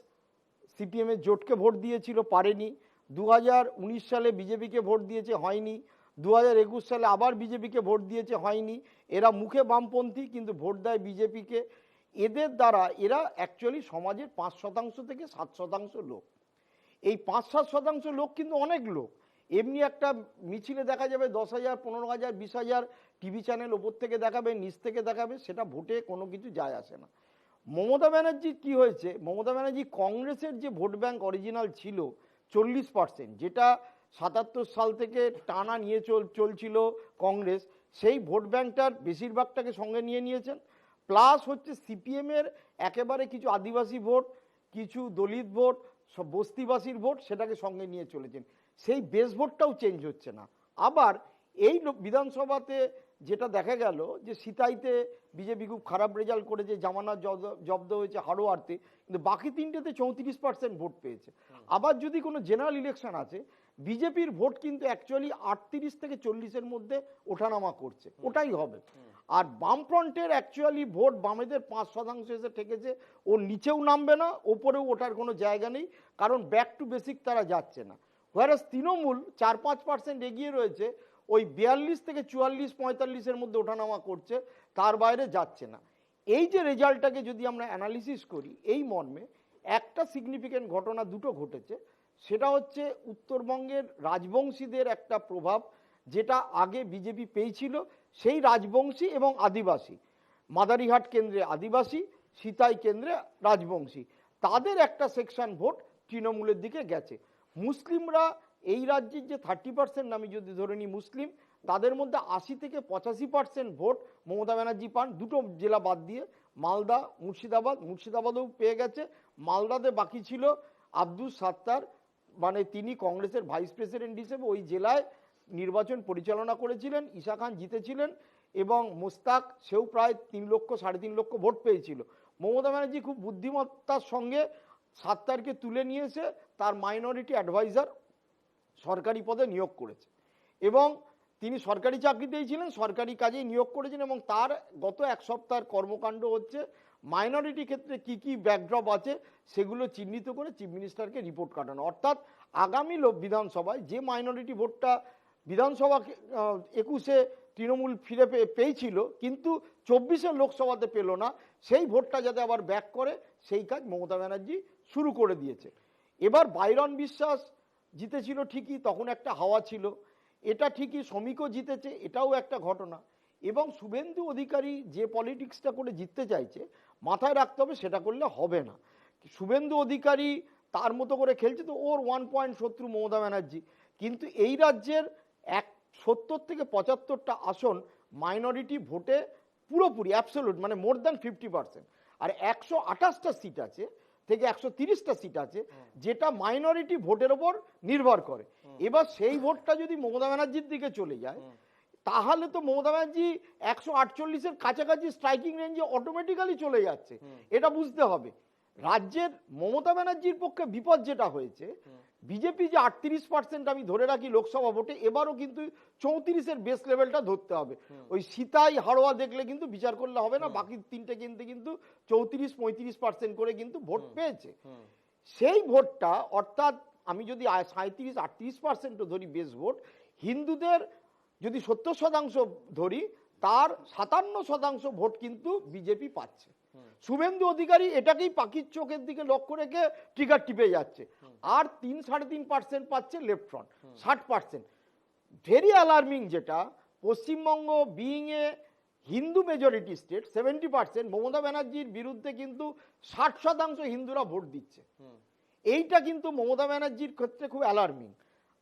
সিপিএমের জোটকে ভোট দিয়েছিল, পারেনি। 2019 সালে বিজেপিকে ভোট দিয়েছে, হয়নি। 2021 সালে আবার বিজেপিকে ভোট দিয়েছে, হয়নি। এরা মুখে বামপন্থী কিন্তু ভোট দেয় বিজেপিকে। এদের দ্বারা এরা অ্যাকচুয়ালি সমাজের 5% থেকে 7% লোক। এই 5-7% লোক কিন্তু অনেক লোক। এমনি একটা মিছিলে দেখা যাবে 10,000, 15,000, 20,000, টিভি চ্যানেল ওপর থেকে দেখাবে, নিচ থেকে দেখাবে, সেটা ভোটে কোনো কিছু যায় আসে না। মমতা ব্যানার্জি কি হয়েছে, মমতা ব্যানার্জি কংগ্রেসের যে ভোট ব্যাংক অরিজিনাল ছিল 40%, যেটা 77 সাল থেকে টানা নিয়ে চলছিল কংগ্রেস, সেই ভোট ব্যাংকটার বেশিরভাগটাকে সঙ্গে নিয়ে নিয়েছেন। প্লাস হচ্ছে সিপিএমের একেবারে কিছু আদিবাসী ভোট, কিছু দলিত ভোট, সব বস্তিবাসীর ভোট, সেটাকে সঙ্গে নিয়ে চলেছেন। সেই বেস ভোটটাও চেঞ্জ হচ্ছে না। আবার এই বিধানসভাতে যেটা দেখা গেল যে সিতাইতে বিজেপি খুব খারাপ রেজাল্ট করেছে, জামানত জব্দ হয়েছে হাড়োয়ারতে, কিন্তু বাকি 3টেতে 34% ভোট পেয়েছে। আবার যদি কোনো জেনারেল ইলেকশন আছে, বিজেপির ভোট কিন্তু অ্যাকচুয়ালি 38 থেকে 40-এর মধ্যে ওঠানামা করছে, ওটাই হবে। আর বামফ্রন্টের অ্যাকচুয়ালি ভোট বামেদের 5% এসে ঠেকেছে, ও নিচেও নামবে না, ওপরেও ওঠার কোনো জায়গা নেই, কারণ ব্যাক টু বেসিক তারা যাচ্ছে না। হোয়ারাস তৃণমূল 4-5% এগিয়ে রয়েছে, ওই 42 থেকে 44-45-এর মধ্যে ওঠানামা করছে, তার বাইরে যাচ্ছে না। এই যে রেজাল্টটাকে যদি আমরা অ্যানালিসিস করি, এই মর্মে একটা সিগনিফিক্যান্ট ঘটনা দুটো ঘটেছে। সেটা হচ্ছে উত্তরবঙ্গের রাজবংশীদের একটা প্রভাব, যেটা আগে বিজেপি পেয়েছিল, সেই রাজবংশী এবং আদিবাসী, মাদারিহাট কেন্দ্রে আদিবাসী, সিতাই কেন্দ্রে রাজবংশী, তাদের একটা সেকশন ভোট তৃণমূলের দিকে গেছে। মুসলিমরা এই রাজ্যের যে 30%, আমি যদি ধরে নিই মুসলিম, তাদের মধ্যে 80 থেকে 85% ভোট মমতা ব্যানার্জি পান, দুটো জেলা বাদ দিয়ে, মালদা, মুর্শিদাবাদেও পেয়ে গেছে। মালদাতে বাকি ছিল আব্দুল সাত্তার, মানে তিনি কংগ্রেসের ভাইস প্রেসিডেন্ট হিসেবে ওই জেলায় নির্বাচন পরিচালনা করেছিলেন, ঈশা খান জিতেছিলেন, এবং মোস্তাক, সেও প্রায় 3 লক্ষ 3.5 লক্ষ ভোট পেয়েছিল। মমতা ব্যানার্জি খুব বুদ্ধিমত্তার সঙ্গে সাত্তারকে তুলে নিয়ে এসে তার মাইনরিটি অ্যাডভাইজার সরকারি পদে নিয়োগ করেছে, এবং তিনি সরকারি চাকরিতেই ছিলেন, সরকারি কাজেই নিয়োগ করেছেন, এবং তার গত 1 সপ্তাহের কর্মকাণ্ড হচ্ছে মাইনরিটি ক্ষেত্রে কি কি ব্যাকড্রপ আছে সেগুলো চিহ্নিত করে চিফ মিনিস্টারকে রিপোর্ট কাটানো। অর্থাৎ আগামী বিধানসভায় যে মাইনরিটি ভোটটা বিধানসভা 21-এ তৃণমূল ফিরে পেয়েছিল কিন্তু 24-এর লোকসভাতে পেল না, সেই ভোটটা যাতে আবার ব্যাক করে সেই কাজ মমতা ব্যানার্জি শুরু করে দিয়েছে। এবার বাইরন বিশ্বাস জিতেছিল ঠিকই, তখন একটা হাওয়া ছিল, এটা ঠিকই। শ্রমিকও জিতেছে, এটাও একটা ঘটনা। এবং শুভেন্দু অধিকারী যে পলিটিক্সটা করে জিততে চাইছে, মাথায় রাখতে হবে সেটা করলে হবে না। শুভেন্দু অধিকারী তার মতো করে খেলছে, তো ওর 1 পয়েন্ট শত্রু মমতা ব্যানার্জি, কিন্তু এই রাজ্যের 70 থেকে 75টা আসন মাইনরিটি ভোটে পুরোপুরি অ্যাবসলিউট, মানে মোর দ্যান 50%, আর 128টা সিট আছে থেকে 130টা সিট আছে যেটা মাইনরিটি ভোটের ওপর নির্ভর করে। এবার সেই ভোটটা যদি মমতা ব্যানার্জির দিকে চলে যায়, তাহলে তো মমতা ব্যানার্জি 148-এর কাছাকাছি স্ট্রাইকিং রেঞ্জে অটোমেটিক্যালি চলে যাচ্ছে, এটা বুঝতে হবে। রাজ্যের মমতা ব্যানার্জির পক্ষে বিপদ যেটা হয়েছে, বিজেপি যে 38% আমি ধরে রাখি লোকসভা ভোটে, এবারও কিন্তু 34-এর বেস লেভেলটা ধরতে হবে। ওই সিতাই হাড়োয়া দেখলে কিন্তু বিচার করলে হবে না, বাকি 3টে কিন্তু 34-35% করে কিন্তু ভোট পেয়েছে। সেই ভোটটা, অর্থাৎ আমি যদি 37-38% ধরি বেস ভোট, হিন্দুদের যদি 70% ধরি, তার 57% ভোট কিন্তু বিজেপি পাচ্ছে। শুভেন্দু অধিকারী এটাকেই পাখির চোখের দিকে লক্ষ্য রেখে ট্রিগার টিপে যাচ্ছে, আর 3-3.5% পাচ্ছে লেফট ফ্রন্ট, 60%। ভেরি অ্যালার্মিং যেটা, Paschimbanga being a Hindu majority state, 70%, Mamata ব্যানার্জির বিরুদ্ধে কিন্তু 60% হিন্দুরা ভোট দিচ্ছে। এইটা কিন্তু মমতা ব্যানার্জির ক্ষেত্রে খুব অ্যালার্মিং।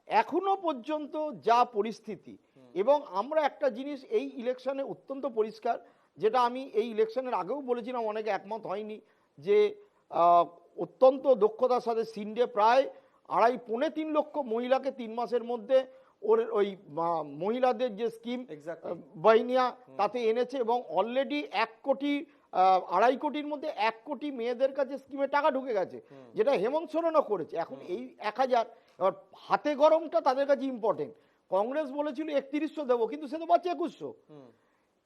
এখনো পর্যন্ত যা পরিস্থিতি, এবং আমরা একটা জিনিস এই ইলেকশনে অত্যন্ত পরিষ্কার, যেটা আমি এই ইলেকশনের আগেও বলেছিলাম, অনেকে একমত হয়নি, যে অত্যন্ত দক্ষতার সাথে সিন্ডে প্রায় 2.5-3 লক্ষ মহিলাকে 3 মাসের মধ্যে ওর ওই মহিলাদের যে স্কিম বাহিনিয়া তাতে এনেছে, এবং অলরেডি 2.5 কোটির মধ্যে 1 কোটি মেয়েদের কাছে স্কিমে টাকা ঢুকে গেছে, যেটা হেমন্ত সোরেনও করেছে। এখন এই 1000, এবার হাতে গরমটা তাদের কাছে ইম্পর্টেন্ট। কংগ্রেস বলেছিল 3100 দেবো, কিন্তু সে তো পাচ্ছে 2100।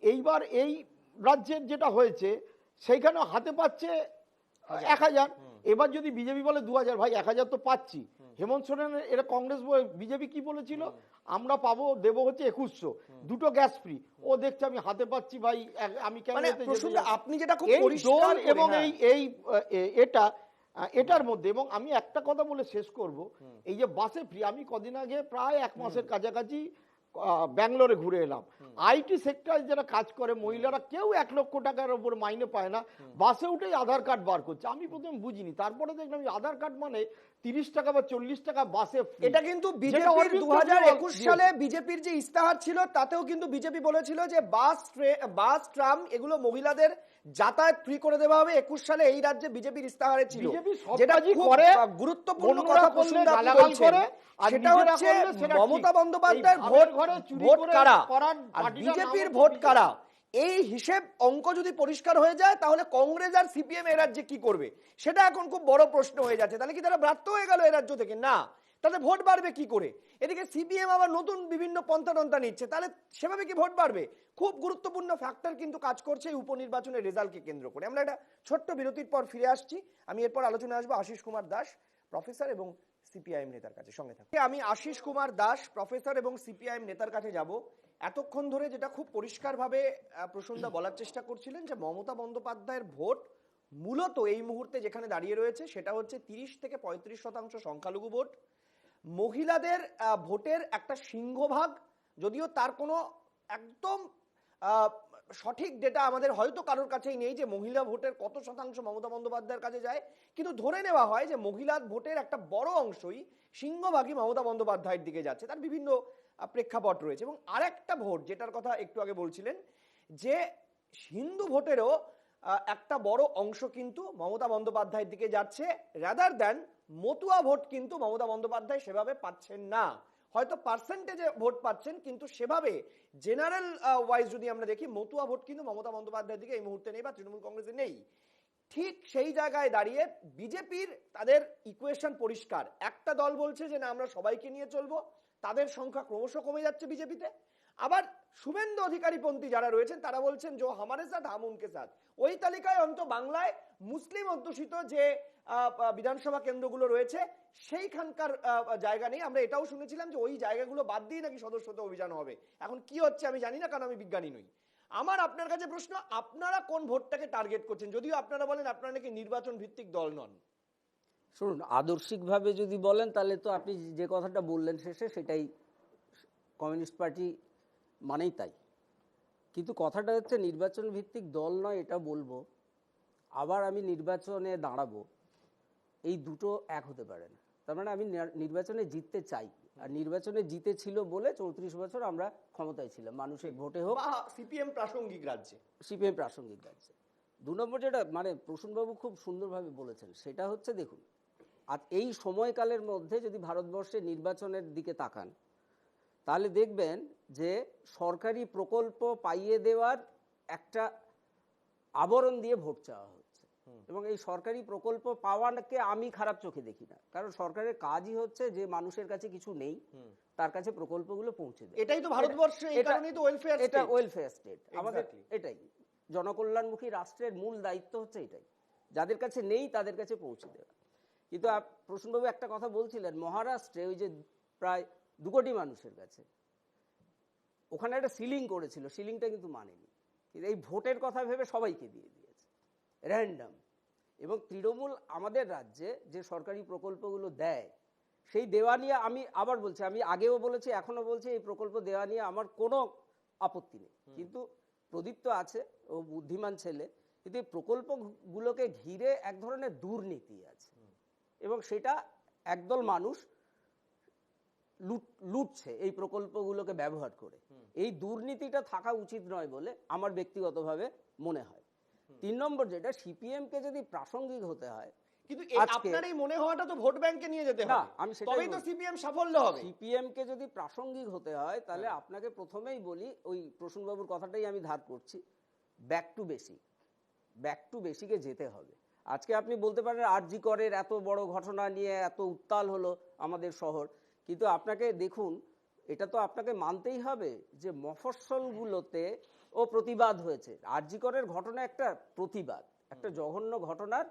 এইবার এই রাজ্যের যেটা হয়েছে সেইখানে হাতে পাচ্ছে 1000। এবার যদি বিজেপি বলে 2000, ভাই 1000 তো পাচ্ছি। হেমন্ত সোরেন এরা কংগ্রেস বিজেপি কি বলেছিল, আমরা পাবো দেবো হচ্ছে 2100, দুটো গ্যাস ফ্রি। ও দেখছে আমি হাতে পাচ্ছি, ভাই আমি কেন আপনি যেটা খুব এই পরিষ্কার দল এবং এটার মধ্যে। এবং আমি একটা কথা বলে শেষ করব, এই যে বাসে ফ্রি, আমি কদিন আগে প্রায় 1 মাসের কাছাকাছি ব্যাঙ্গালোরে ঘুরে এলাম। আইটি সেক্টরে যারা কাজ করে মহিলারা কেউ 1 লক্ষ টাকার উপর মাইনে পায় না, বাসে উঠেই আধার কার্ড বার করছে। আমি প্রথমে বুঝিনি, তারপরে দেখলাম আধার কার্ড মানে 30 টাকা বা 40 টাকা বাসে। এটা কিন্তু বিজেপির 2021 সালে বিজেপির যে ইস্তাহার ছিল তাতেও কিন্তু বিজেপি বলেছিল যে বাস ট্রাম এগুলো মহিলাদের যাতায়াত ফ্রি করে দেওয়া হবে। 21 সালে এই রাজ্যে বিজেপির ইস্তাহারে ছিল, যেটা করে গুরুত্বপূর্ণ কথা প্রসঙ্গ বলছেন, সেটা হচ্ছে মমতা বন্দ্যোপাধ্যায়ের ভোট কারা আর বিজেপির ভোট কারা। এই হিসেব অঙ্ক যদি পরিষ্কার হয়ে যায় তাহলে কংগ্রেস আর সিপিএম এ রাজ্যে কি করবে সেটা এখন খুব বড় প্রশ্ন হয়ে যাচ্ছে। তাহলে কি তারা ব্রাত্য হয়ে গেল এ রাজ্য থেকে? না, তাদের ভোট বাড়বে কি করে? এদিকে সিপিএম আবার নতুন বিভিন্ন পন্থা নিচ্ছে, তাহলে সেভাবে কি ভোট বাড়বে? খুব গুরুত্বপূর্ণ ফ্যাক্টর কিন্তু কাজ করছে এই উপনির্বাচনের রেজাল্টকে কেন্দ্র করে। আমরা একটা ছোট্ট বিরতির পর ফিরে আসছি। আমি এরপর আলোচনা আসবো আশিস কুমার দাস, প্রফেসর এবং সিপিআইএম নেতার কাছে। সঙ্গে থাকুন। আমি আশিস কুমার দাস, প্রফেসর এবং সিপিআইএম নেতার কাছে যাব। এতক্ষণ ধরে যেটা খুব পরিষ্কারভাবে প্রসন্দা বলার চেষ্টা করছিলেন যে মমতা বন্দ্যোপাধ্যায়ের ভোট মূলত এই মুহূর্তে যেখানে দাঁড়িয়ে রয়েছে সেটা হচ্ছে 30 থেকে 35% সংখ্যালঘু ভোট, মহিলাদের ভোটের একটা সিংহভাগ, যদিও তার কোনো একদম সঠিক ডেটা আমাদের হয়তো কারোর কাছেই নেই যে মহিলা ভোটের কত শতাংশ মমতা বন্দ্যোপাধ্যায়ের কাছে যায়, কিন্তু ধরে নেওয়া হয় যে মহিলা ভোটের একটা বড় অংশই সিংহভাগই মমতা বন্দ্যোপাধ্যায়ের দিকে যাচ্ছে। তার বিভিন্ন প্রেক্ষাপট রয়েছে। এবং আরেকটা ভোট যেটার কথা একটু আগে বলছিলেন, যে হিন্দু ভোটেরও একটা বড় অংশ কিন্তু মমতা বন্দ্যোপাধ্যায়ের দিকে যাচ্ছে, রাদার দ্যান মতুয়া ভোট কিন্তু মমতা বন্দ্যোপাধ্যায় সেভাবে পাচ্ছেন না। হয়তো পার্সেন্টেজে ভোট পাচ্ছেন, কিন্তু সেভাবে জেনারেল ওয়াইজ যদি আমরা দেখি মতুয়া ভোট কিন্তু মমতা বন্দ্যোপাধ্যায়ের দিকে এই মুহূর্তে নেই বা তৃণমূল কংগ্রেসে নেই। ঠিক সেই জায়গায় দাঁড়িয়ে বিজেপির তাদের ইকুয়েশন পরিষ্কার। একটা দল বলছে যে না আমরা সবাইকে নিয়ে চলবো, তাদের সংখ্যা ক্রমশ কমে যাচ্ছে বিজেপিতে। আবার শুভেন্দু অধিকারীপন্থী যারা রয়েছেন তারা বলছেন যে হামারে সাথ হাম উনকে সাথ। ওই তালিকায় অন্ত বাংলায় মুসলিম অধ্যুষিত যে বিধানসভা কেন্দ্রগুলো রয়েছে সেইখানকার জায়গা নেই। আমরা এটাও শুনেছিলাম যে ওই জায়গাগুলো বাদ দিয়ে নাকি সদস্যতা অভিযান হবে। এখন কি হচ্ছে আমি জানি না, কারণ আমি বিজ্ঞানী নই। আমার আপনার কাছে প্রশ্ন, আপনারা কোন ভোটটাকে টার্গেট করছেন? যদিও আপনারা বলেন আপনারা নাকি নির্বাচন ভিত্তিক দল নন। শুনুন, আদর্শিকভাবে যদি বলেন তাহলে তো আপনি যে কথাটা বললেন শেষে সেটাই, কমিউনিস্ট পার্টি মানেই তাই। কিন্তু কথাটা হচ্ছে নির্বাচন ভিত্তিক দল নয় এটা বলবো, আবার আমি নির্বাচনে দাঁড়াবো, এই দুটো এক হতে পারে না। তার মানে আমি নির্বাচনে জিততে চাই, আর নির্বাচনে জিতেছিল বলে 34 বছর আমরা ক্ষমতায় ছিলাম, মানুষের ভোটে হোক। সিপিএম প্রাসঙ্গিক রাজ্যে, সিপিএম প্রাসঙ্গিক রাজ্যে। 2 নম্বর যেটা মানে প্রসূনবাবু খুব সুন্দরভাবে বলেছেন সেটা হচ্ছে, দেখুন আর এই সময়কালের মধ্যে যদি ভারতবর্ষের নির্বাচনের দিকে তাকান তাহলে দেখবেন যে সরকারি প্রকল্প পাইয়ে দেওয়ার একটা আবরণ দিয়ে ভোট চাওয়া হচ্ছে, এবং এই সরকারি প্রকল্প পাওয়াকে আমি খারাপ চোখে দেখি না, কারণ সরকারের কাজই হচ্ছে যে মানুষের কাছে কিছু নেই তার কাছে প্রকল্পগুলো পৌঁছে দেয়। এটাই তো ভারতবর্ষে, এই কারণেই তো ওয়েলফেয়ার স্টেট। এটা ওয়েলফেয়ার স্টেট আমাদের, এটাই জনকল্যাণমুখী রাষ্ট্রের মূল দায়িত্ব হচ্ছে এটাই, যাদের কাছে নেই তাদের কাছে পৌঁছে দেওয়া। কিন্তু প্রসূনবাবু একটা কথা বলছিলেন, মহারাষ্ট্রে ওই যে প্রায় 2 কোটি মানুষের কাছে ওখানে একটা সিলিং করেছিল, সিলিংটা কিন্তু মানেনি, কিন্তু এই ভোটের কথা ভেবে সবাইকে দিয়ে দিয়েছে র্যান্ডাম। এবং তৃণমূল আমাদের রাজ্যে যে সরকারি প্রকল্পগুলো দেয় সেই দেওয়া নিয়ে আমি আবার বলছি, আমি আগেও বলেছি এখনো বলছি, এই প্রকল্প দেওয়া নিয়ে আমার কোনো আপত্তি নেই। কিন্তু প্রদীপ তো আছে, ও বুদ্ধিমান ছেলে, কিন্তু এই প্রকল্পগুলোকে ঘিরে এক ধরনের দুর্নীতি আছে, এবং সেটা একদল মানুষ লুটছে এই প্রকল্পগুলোকে ব্যবহার করে। এই দুর্নীতিটা থাকা উচিত নয় বলে আমার ব্যক্তিগতভাবে মনে হয়। 3 নম্বর যেটা, সিপিএম কে যদি প্রাসঙ্গিক হতে হয়, কিন্তু আজকে- আপনার এই মনে হওয়াটা তো ভোট ব্যাংকে নিয়ে যেতে না, হবে, আমি সেটাই তবেই তো বলছি। সিপিএম সাফল্য হবে। সিপিএম কে যদি প্রাসঙ্গিক হতে হয় তাহলে আপনাকে প্রথমেই বলি, ওই প্রসূনবাবুর কথাটাই আমি ধার করছি, ব্যাক টু বেসিকে যেতে হবে। আজকে আপনি বলতে পারেন আরজি করের এত বড় ঘটনা নিয়ে এত উত্তাল হলো আমাদের শহর, কিন্তু আপনাকে দেখুন, এটা তো আপনাকে মানতেই হবে যে মফস্বলগুলোতে ও প্রতিবাদ হয়েছে। আরজি করের ঘটনা একটা প্রতিবাদ, একটা জঘন্য ঘটনার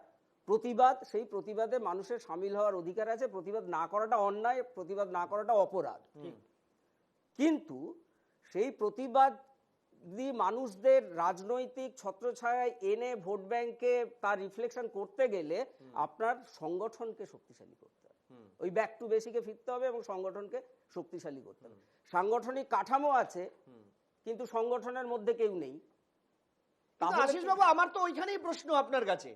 প্রতিবাদ। সেই প্রতিবাদে মানুষের সামিল হওয়ার অধিকার আছে, প্রতিবাদ না করাটা অন্যায়, প্রতিবাদ না করাটা অপরাধ। কিন্তু সেই প্রতিবাদী মানুষদের রাজনৈতিক ছত্রছায়ায় এনে ভোট ব্যাংকে তার রিফ্লেকশন করতে গেলে আপনার সংগঠনকে শক্তিশালী করতে হবে, ওই ব্যাক টু বেসিকে ফিরতে হবে এবং সংগঠনকে শক্তিশালী করতে হবে। সাংগঠনিক কাঠামো আছে কিন্তু সংগঠনের মধ্যে কেউ নেই। কিন্তু আশিস বাবু, আমার তো ওইখানেই প্রশ্ন আপনার কাছে।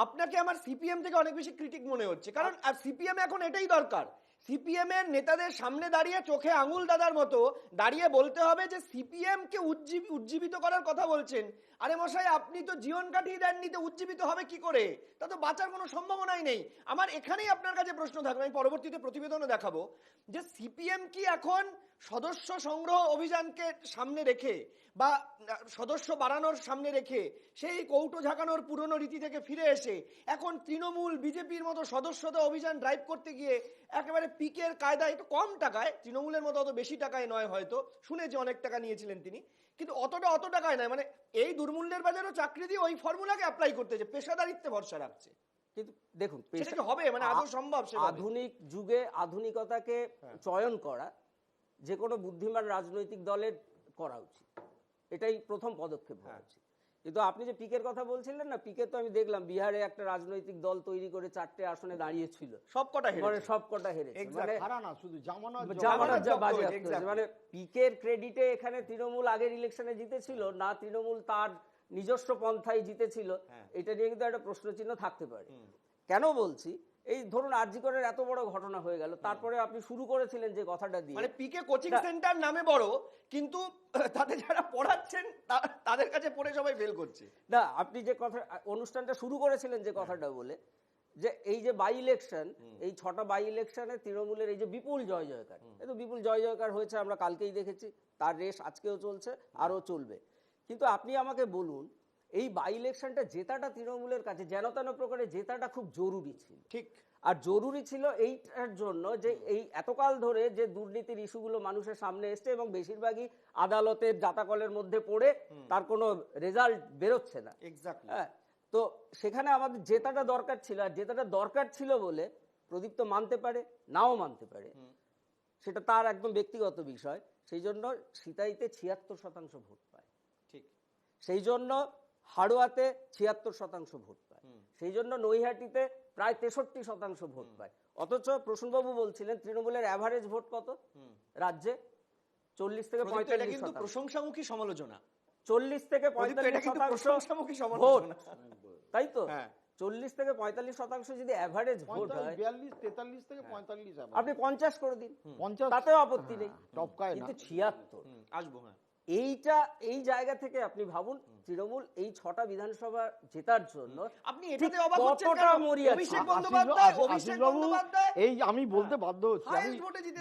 আপনাকে আমার সিপিএম থেকে অনেক বেশি ক্রিটিক মনে হচ্ছে, কারণ আর সিপিএম এখন এটাই দরকার, সিপিএম এর নেতাদের সামনে দাঁড়িয়ে চোখে আঙুল দাদার মতো দাঁড়িয়ে বলতে হবে যে সিপিএম কে উজ্জীবিত করার কথা বলছেন। আরে মশাই, আপনি তো জীবন কাটিয়ে দেননি, তো উজ্জীবিত হবে কি করে? তা তো বাঁচার কোনো সম্ভাবনাই নেই। আমার এখানেই আপনার কাছে প্রশ্ন থাকবে, আমি পরবর্তীতে প্রতিবেদনে দেখাবো যে সিপিএম কি এখন সদস্য সংগ্রহ অভিযানকে সামনে রেখে বা সদস্য বাড়ানোর সামনে রেখে সেই কৌটো ঝাঁকানোর পুরনো রীতি থেকে ফিরে এসে এখন তৃণমূল বিজেপির মতো সদস্যতা অভিযান ড্রাইভ করতে গিয়ে একেবারে পিকের কায়দায়, একটু কম টাকায়, তৃণমূলের মতো অত বেশি টাকায় নয়, হয়তো শুনেছি অনেক টাকা নিয়েছিলেন তিনি, কিন্তু অত টাকায় নয়, মানে এই দুর্মূল্যের বাজারও চাকরি দিয়ে ওই ফর্মুলাকে অ্যাপ্লাই করতেছে, পেশাদারিত্বে ভরসা রাখছে। কিন্তু দেখুন, সেটা কি হবে, মানে আদৌ সম্ভব? আধুনিক যুগে আধুনিকতাকে চয়ন করা যে কোনো বুদ্ধিমান রাজনৈতিক দলের করা উচিত, এটাই প্রথম পদক্ষেপ হওয়া উচিত। কিন্তু আপনি যে পিকের কথা বলছিলেন না, পিকে তো আমি দেখলাম বিহারে একটা রাজনৈতিক দল তৈরি করে 4টে আসনে দাঁড়িয়েছিল, সবকটা হেরেছে, মানে খারাপ না, শুধু জামানত মানে পিকের ক্রেডিটে এখানে তৃণমূল আগের ইলেকশনে জিতেছিল না, তৃণমূল তার নিজস্ব পন্থায় জিতেছিল, এটা নিয়ে কিন্তু একটা প্রশ্নচিহ্ন থাকতে পারে। কেন বলছি, এই ধরুন আরজি করের এত বড় ঘটনা হয়ে গেল, তারপরে আপনি শুরু করেছিলেন যে কথাটা দিয়ে, মানে পিকে কোচিং সেন্টার নামে বড়, কিন্তু তাতে যারা পড়াচ্ছেন তাদের কাছে পড়ে সবাই ফেল করছে। না, আপনি যে কথা অনুষ্ঠানটা শুরু করেছিলেন যে কথাটা বলে, যে এই যে বাই ইলেকশন, এই 6টা বাই ইলেকশনে তৃণমূলের এই যে বিপুল জয় জয়কার, এই তো বিপুল জয় জয়কার হয়েছে, আমরা কালকেই দেখেছি, তার রেশ আজকেও চলছে, আরো চলবে। কিন্তু আপনি আমাকে বলুন, এই বাই ইলেকশনটা জেতাটা তৃণমূলের কাছে যেন তেন প্রকারে জেতাটা খুব জরুরি ছিল। ঠিক, আর জরুরি ছিল এইটার জন্য যে এই এতকাল ধরে যে দুর্নীতির ইস্যুগুলো মানুষের সামনে এসছে এবং বেশিরভাগই আদালতের জাতাকলের মধ্যে পড়ে তার কোনো রেজাল্ট বেরোচ্ছে না। এক্স্যাক্টলি। হ্যাঁ, তো সেখানে আমাদের জেতাটা দরকার ছিল, আর জেতাটা দরকার ছিল বলে প্রদীপ তো মানতে পারে, নাও মানতে পারে, সেটা তার একদম ব্যক্তিগত বিষয়। সেই জন্য সিতাইতে 76% ভোট পায়, ঠিক, সেই জন্য হাড়োয়াতে 76% ভোট পায়, সেই জন্য নৈহাটিতে প্রায় 63% ভোট পায়। অথচ প্রসূনবাবু বলছিলেন তৃণমূলের অ্যাভারেজ ভোট কত রাজ্যে? 40 থেকে 45%। কিন্তু প্রশংসামুখী সমালোচনা, 40 থেকে 45% ভোট, তাই তো? 40 থেকে 45% যদি অ্যাভারেজ ভোট হয়, 42, 43 থেকে 45, আপনি 50 করে দিন, 50, তাতেও আপত্তি নেই, টপকায় না। কিন্তু 76 আসবো। এই জায়গা থেকে আপনি ভাবুন, তৃণমূল এই 6টা বিধানসভা জেতার জন্য আপনি এটাতে অবাক হচ্ছেন কেন? অভিষেক বন্দ্যোপাধ্যায় এই আমি বলতে বাধ্য হচ্ছি, আমি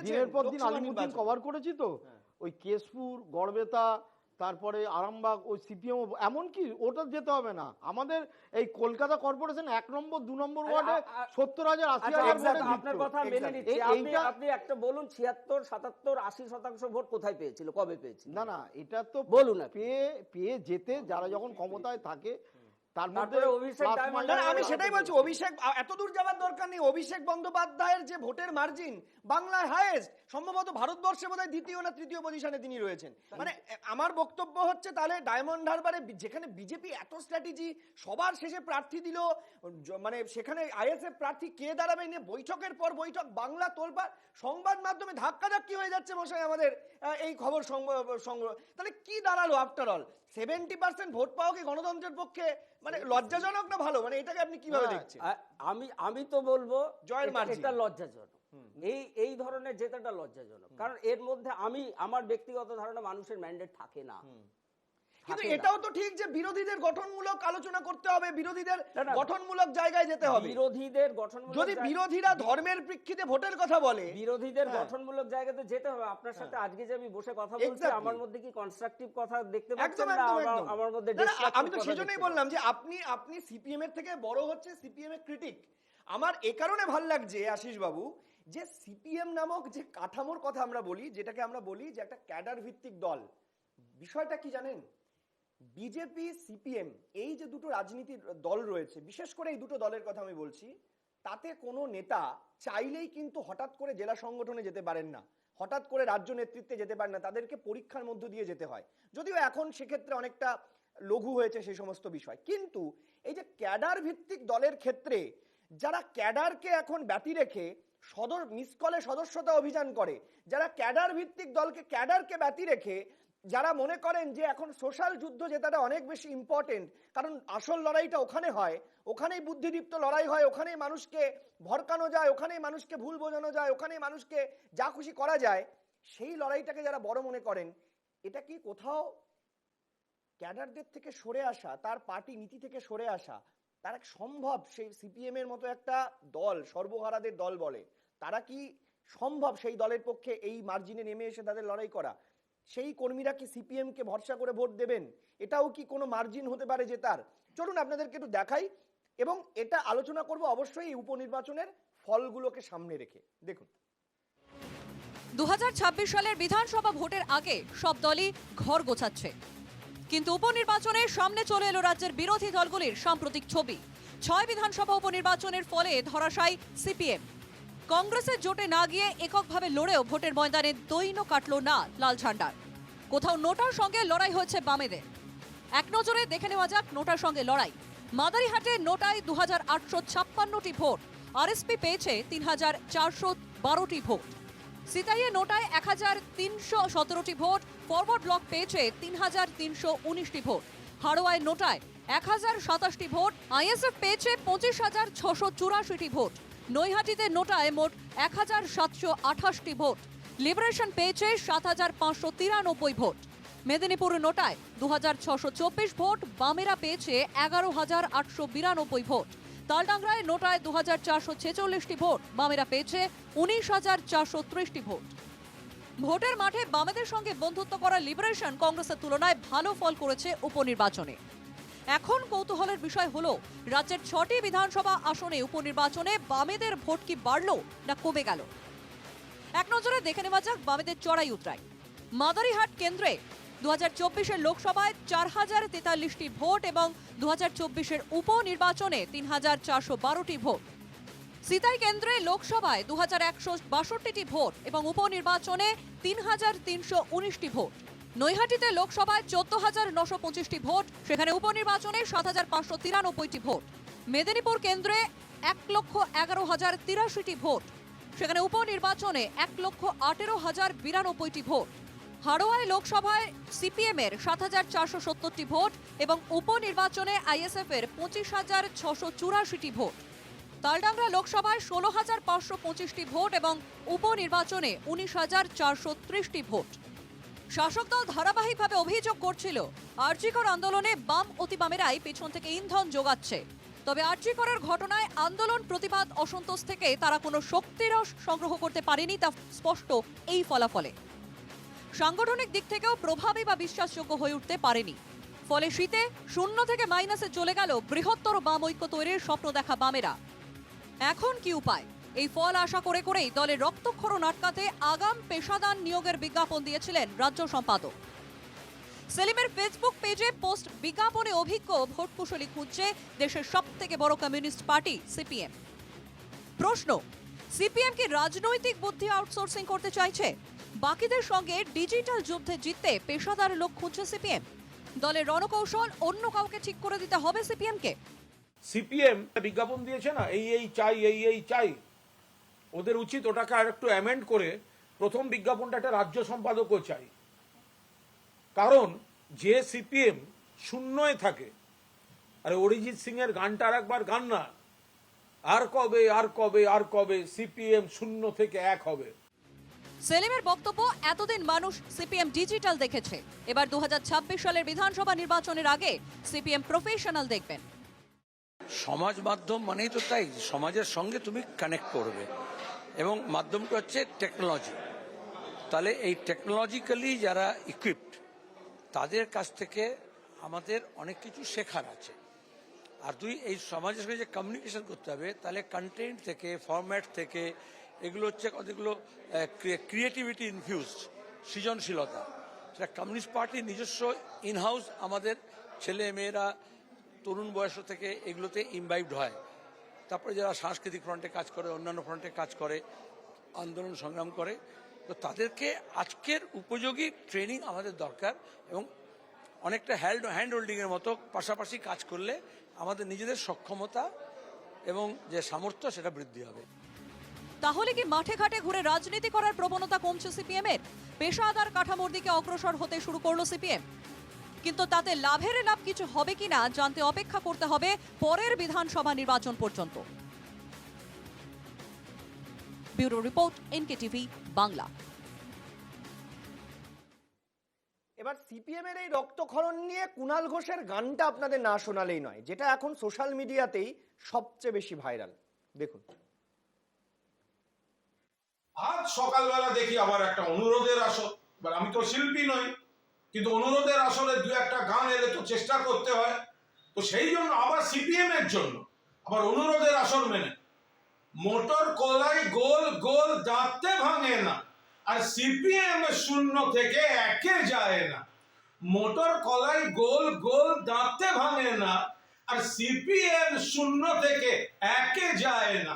দিনের পর দিন আলিমুদ্দিন কভার করেছি, তো ওই কেশপুর, গড়বেতা, তারপরে আরামবাগ, ওই সিপিএম, এমনকি ওটা যেতে হবে না, আমাদের এই কলকাতা কর্পোরেশন 1 নম্বর 2 নম্বর ওয়ার্ডে 70,000 80,000 আপনার কথা মেনে নিচ্ছি। আপনি একটা বলুন, 76, 77, 80% ভোট কোথায় পেয়েছিল, কবে পেয়েছিল? না, এটা তো বলুন। পেয়ে যেতে যারা যখন ক্ষমতায় থাকে, তার মধ্যে আমি সেটাই বলছি, অভিষেক এত দূর যাওয়ার দরকার নেই। অভিষেক বন্দ্যোপাধ্যায়ের যে ভোটের মার্জিন বাংলায় হাইয়েস্ট, সম্ভবত ভারতবর্ষে বোধহয় 2য় না 3য় পজিশনে তিনি রয়েছেন। মানে আমার বক্তব্য হচ্ছে, তাহলে ডায়মন্ড হারবারে যেখানে বিজেপি এত স্ট্র্যাটেজি, সবার শেষে প্রার্থী দিল, মানে সেখানে আইএসএফ প্রার্থী কে দাঁড়াবে নিয়ে বৈঠকের পর বৈঠক, বাংলা তোলপাড়, সংবাদ মাধ্যমে ধাক্কাধাক্কি হয়ে যাচ্ছে মশাই আমাদের এই খবর সংগ্রহ। তাহলে কি দাঁড়ালো আফটার অল? 70% ভোট পাওয়া কি গণতন্ত্রের পক্ষে মানে লজ্জাজনক না ভালো, মানে এটাকে আপনি কিভাবে দেখছেন? আমি তো বলবো জয়ের মার্জিন। এটা লজ্জাজনক। এই ধরনের জেতাটা লজ্জাজনক, কারণ এর মধ্যে আমার ব্যক্তিগত ধারণা মানুষের ম্যান্ডেট থাকে না। কিন্তু এটাও তো ঠিক যে বিরোধীদের গঠনমূলক আলোচনা করতে হবে, বিরোধীদের গঠনমূলক জায়গায় যেতে হবে। বিরোধীদের গঠনমূলক যদি বিরোধীরা ধর্মের প্রেক্ষিতে ভোটের কথা বলে, বিরোধীদের গঠনমূলক জায়গাতে যেতে হবে। আপনার সাথে আজকে যে আমি বসে কথা বলছি, আমার মধ্যে কি কনস্ট্রাকটিভ কথা দেখতে পাচ্ছেন না? আমার মধ্যে আমি তো সেজন্যই বললাম যে আপনি সিপিএম এর থেকে বড় হচ্ছে সিপিএম এর ক্রিটিক। আমার এ কারণে ভাল লাগছে আশিস বাবু যে সিপিএম নামক যে কাঠামোর কথা আমরা বলি, যেটাকে আমরা বলি যে একটা ক্যাডার ভিত্তিক দল, বিষয়টা কি জানেন? বিজেপি সিপিএম এই যে দুটো রাজনীতির দল রয়েছে, বিশেষ করে এই দুটো দলের কথা আমি বলছি, তাতে কোনো নেতা চাইলেই কিন্তু হঠাৎ করে জেলা সংগঠনে যেতে পারেন না, হঠাৎ করে রাজ্য নেতৃত্বে যেতে পারেন না, তাদেরকে পরীক্ষার মধ্য দিয়ে যেতে হয়। যদিও এখন সেক্ষেত্রে অনেকটা লঘু হয়েছে সেই সমস্ত বিষয়, কিন্তু এই যে ক্যাডার ভিত্তিক দলের ক্ষেত্রে যারা ক্যাডারকে এখন ব্যতি রেখে মিসকলে সদস্যতা অভিযান করে, যারা ক্যাডার ভিত্তিক দলকে ক্যাডারকে ব্যতি রেখে যারা মনে করেন যে এখন সোশ্যাল যুদ্ধ জেতাটা অনেক বেশি ইম্পর্টেন্ট, কারণ আসল লড়াইটা ওখানে হয়, ওখানেই বুদ্ধিদীপ্ত লড়াই হয়, ওখানেই মানুষকে ভরকানো যায়, ওখানেই মানুষকে ভুল বোঝানো যায়, ওখানেই মানুষকে যা খুশি করা যায়, সেই লড়াইটাকে যারা বড় মনে করেন, এটা কি কোথাও ক্যাডারদের থেকে সরে আসা, তার পার্টি নীতি থেকে সরে আসা তারা সম্ভব? সেই সিপিএম এর মতো একটা দল, সর্বহারাদের দল বলে, তারা কি সম্ভব সেই দলের পক্ষে এই মার্জিনে নেমে এসে তাদের লড়াই করা? সেই কর্মীরা কি সিপিএম কে ভরসা করে ভোট দেবেন? এটাও কি কোনো মার্জিন হতে পারে জেতার? চলুন আপনাদেরকে একটু দেখাই, এবং এটা আলোচনা করব অবশ্যই এই উপনির্বাচনের ফলগুলোকে সামনে রেখে। দেখুন, 2026 সালের বিধানসভা ভোটের আগে সব দলই ঘর গোছাচ্ছে, কিন্তু উপনির্বাচনের সামনে চলে এলো রাজ্যের বিরোধী দলগুলির সাম্প্রতিক ছবি। 6 বিধানসভা উপনির্বাচনের ফলে ধরাশায়ী সিপিএম। কংগ্রেসের জোটে না গিয়ে এককভাবে লড়েও ভোটের ময়দানে দৈন্য কাটল না লাল ঝান্ডার। কোথাও নোটার সঙ্গে লড়াই হয়েছে বামেদের। এক নজরে দেখে নেওয়া যাক নোটার সঙ্গে লড়াই। মাদারিহাটে নোটায় 2856টি ভোট, আরএসপি পেয়েছে 3412টি ভোট। সিতাইয়ে নোটায় 1317টি ভোট, ফরওয়ার্ড ব্লক পেয়েছে 3319টি ভোট। হাড়োয়ায় নোটায় 1027টি ভোট, আইএসএফ পেয়েছে 25684টি ভোট। নৈহাটিতে নোটায় মোট 1728টি ভোট, লিবারেশন পেয়েছে 7593 ভোট। মেদিনীপুর নোটায় 2624 ভোট, বামেরা পেয়েছে 11892 ভোট। তালডাংরায় নোটায় 2446টি ভোট, বামেরা পেয়েছে 19430টি ভোট। ভোটের মাঠে বামেদের সঙ্গে বন্ধুত্ব করা লিবারেশন কংগ্রেসের তুলনায় ভালো ফল করেছে উপনির্বাচনে। এখন কৌতূহলের বিষয় হলো রাজ্যের 6টি বিধানসভা আসনে উপনির্বাচনে বামেদের ভোট কি বাড়লো না কমে গেল। এক নজরে দেখে নেওয়া যাক বামেদের চড়াই উতরাই। মাদারিহাট কেন্দ্রে 2024-এর লোকসভায় 4043টি ভোট এবং 2024-এর উপনির্বাচনে 3412টি ভোট। সিতাই কেন্দ্রে লোকসভায় 2162টি ভোট এবং উপনির্বাচনে 3319টি ভোট। নৈহাটিতে লোকসভায় 14925টি ভোট, সেখানে উপনির্বাচনে 7593টি ভোট। মেদিনীপুর কেন্দ্রে 1,11,083টি ভোট, সেখানে উপনির্বাচনে 1,18,092টি ভোট। হাড়োয়ায় লোকসভায় সিপিএম এর 7470টি ভোট এবং উপনির্বাচনে আইএসএফ এর 25,684টি ভোট। তালডাংরা লোকসভায় 16,525টি ভোট এবং উপনির্বাচনে 19,430টি ভোট। শাসক দল ধারাবাহিকভাবে অভিযোগ করছিল আরজিকর আন্দোলনে বাম অতিবামেরাই পেছন থেকে ইন্ধন যোগাচ্ছে। তবে আরজিকরের ঘটনায় আন্দোলন, প্রতিবাদ, অসন্তোষ থেকে তারা কোনো শক্তিরস সংগ্রহ করতে পারেনি, তা স্পষ্ট এই ফলাফলে। সাংগঠনিক দিক থেকেও প্রভাবী বা বিশ্বাসযোগ্য হয়ে উঠতে পারেনি। ফলে শীতে শূন্য থেকে মাইনাসে চলে গেল বৃহত্তর বাম ঐক্য তৈরির স্বপ্ন দেখা বামেরা। এখন কি উপায়? এই ফল আশা করে করেই দলের রক্তক্ষরণ আটকাতে আগাম পেশাদার নিয়োগের বিজ্ঞাপন দিয়েছিলেন রাজ্য সম্পাদক। সেলিমের ফেসবুক পেজে পোস্ট বিজ্ঞাপনে অভিজ্ঞ ভোট কুশলী খুঁজছে দেশের সবথেকে বড় কমিউনিস্ট পার্টি সিপিএম। প্রশ্ন, সিপিএম কি রাজনৈতিক বুদ্ধি আউটসোর্সিং করতে চাইছে? বাকিদের সঙ্গে ডিজিটাল যুদ্ধে জিততে পেশাদার লোক খুঁজছে সিপিএম। দলের রণকৌশল অন্য কাউকে ঠিক করে দিতে হবে সিপিএম কে। সিপিএম বিজ্ঞাপন দিয়েছে না, এই চাই, এই চাই। ওদের উচিত ওটাকে আর একটু অ্যামেন্ড করে প্রথম বিজ্ঞাপনটা একটা রাজ্য সম্পাদকও চাই। কারণ যে সিপিএম শূন্যই থাকে, আরে অরিজিৎ সিং এর গানটা আর একবার গান না, আর কবে আর কবে আর কবে সিপিএম শূন্য থেকে এক হবে। সেলিমের বক্তব্য, এতদিন মানুষ সিপিএম ডিজিটাল দেখেছে, এবার 2026 সালের বিধানসভা নির্বাচনের আগে সিপিএম প্রফেশনাল দেখবেন। সমাজ মাধ্যম মানেই তো তাই, সমাজের সঙ্গে তুমি কানেক্ট করবে, এবং মাধ্যমটা হচ্ছে টেকনোলজি। তাহলে এই টেকনোলজিক্যালি যারা ইকুইপড তাদের কাছ থেকে আমাদের অনেক কিছু শেখার আছে। আর দুই, এই সমাজের সঙ্গে যে কমিউনিকেশন করতে হবে, তাহলে কন্টেন্ট থেকে, ফরম্যাট থেকে, এগুলো হচ্ছে কতগুলো ক্রিয়েটিভিটি ইনফিউজড, সৃজনশীলতা, সেটা কমিউনিস্ট পার্টির নিজস্ব ইনহাউস আমাদের ছেলে মেয়েরা তরুণ বয়স থেকে এগুলোতে ইমবাইবড হয়। তারপরে যারা সাংস্কৃতিক ফ্রন্টে কাজ করে, অন্যান্য ফ্রন্টে কাজ করে, আন্দোলন সংগ্রাম করে, তো তাদেরকে আজকের উপযোগী ট্রেনিং আমাদের দরকার, এবং অনেকটা হ্যান্ড হোল্ডিংয়ের মতো পাশাপাশি কাজ করলে আমাদের নিজেদের সক্ষমতা এবং যে সামর্থ্য সেটা বৃদ্ধি হবে। তাহলে কি মাঠে ঘাটে ঘুরে রাজনীতি করার প্রবণতা কমছে সিপিএম এর? পেশাদার কাঠামোর দিকে অগ্রসর হতে শুরু করলো সিপিএম, কিন্তু তাতে লাভের লাভ কিছু হবে কিনা জানতে অপেক্ষা করতে হবে পরের বিধানসভা নির্বাচন পর্যন্ত। Bureau report, NKTV Bangla. এবার সিপিএম এর এই রক্তক্ষরণ নিয়ে কুণাল ঘোষের গানটা আপনাদের না শোনালেই নয়, যেটা এখন সোশ্যাল মিডিয়াতেই সবচেয়ে বেশি ভাইরাল। দেখুন। আজ সকালবেলা দেখি আবার একটা অনুরোধের আসর। এবার আমি তো শিল্পী নই, কিন্তু অনুরোধের আসরে দু একটা গান এলে তো চেষ্টা করতে হয়, তো সেই জন্য আবার সিপিএম এর জন্য আবার অনুরোধের আসর মেনে মোটর কলাই গোল গোল দাঁতে ভাঙে না, আর সিপিএম শূন্য থেকে একে যায় না। মোটর কলাই গোল গোল দাঁতে ভাঙে না, আর সিপিএম শূন্য থেকে একে যায় না।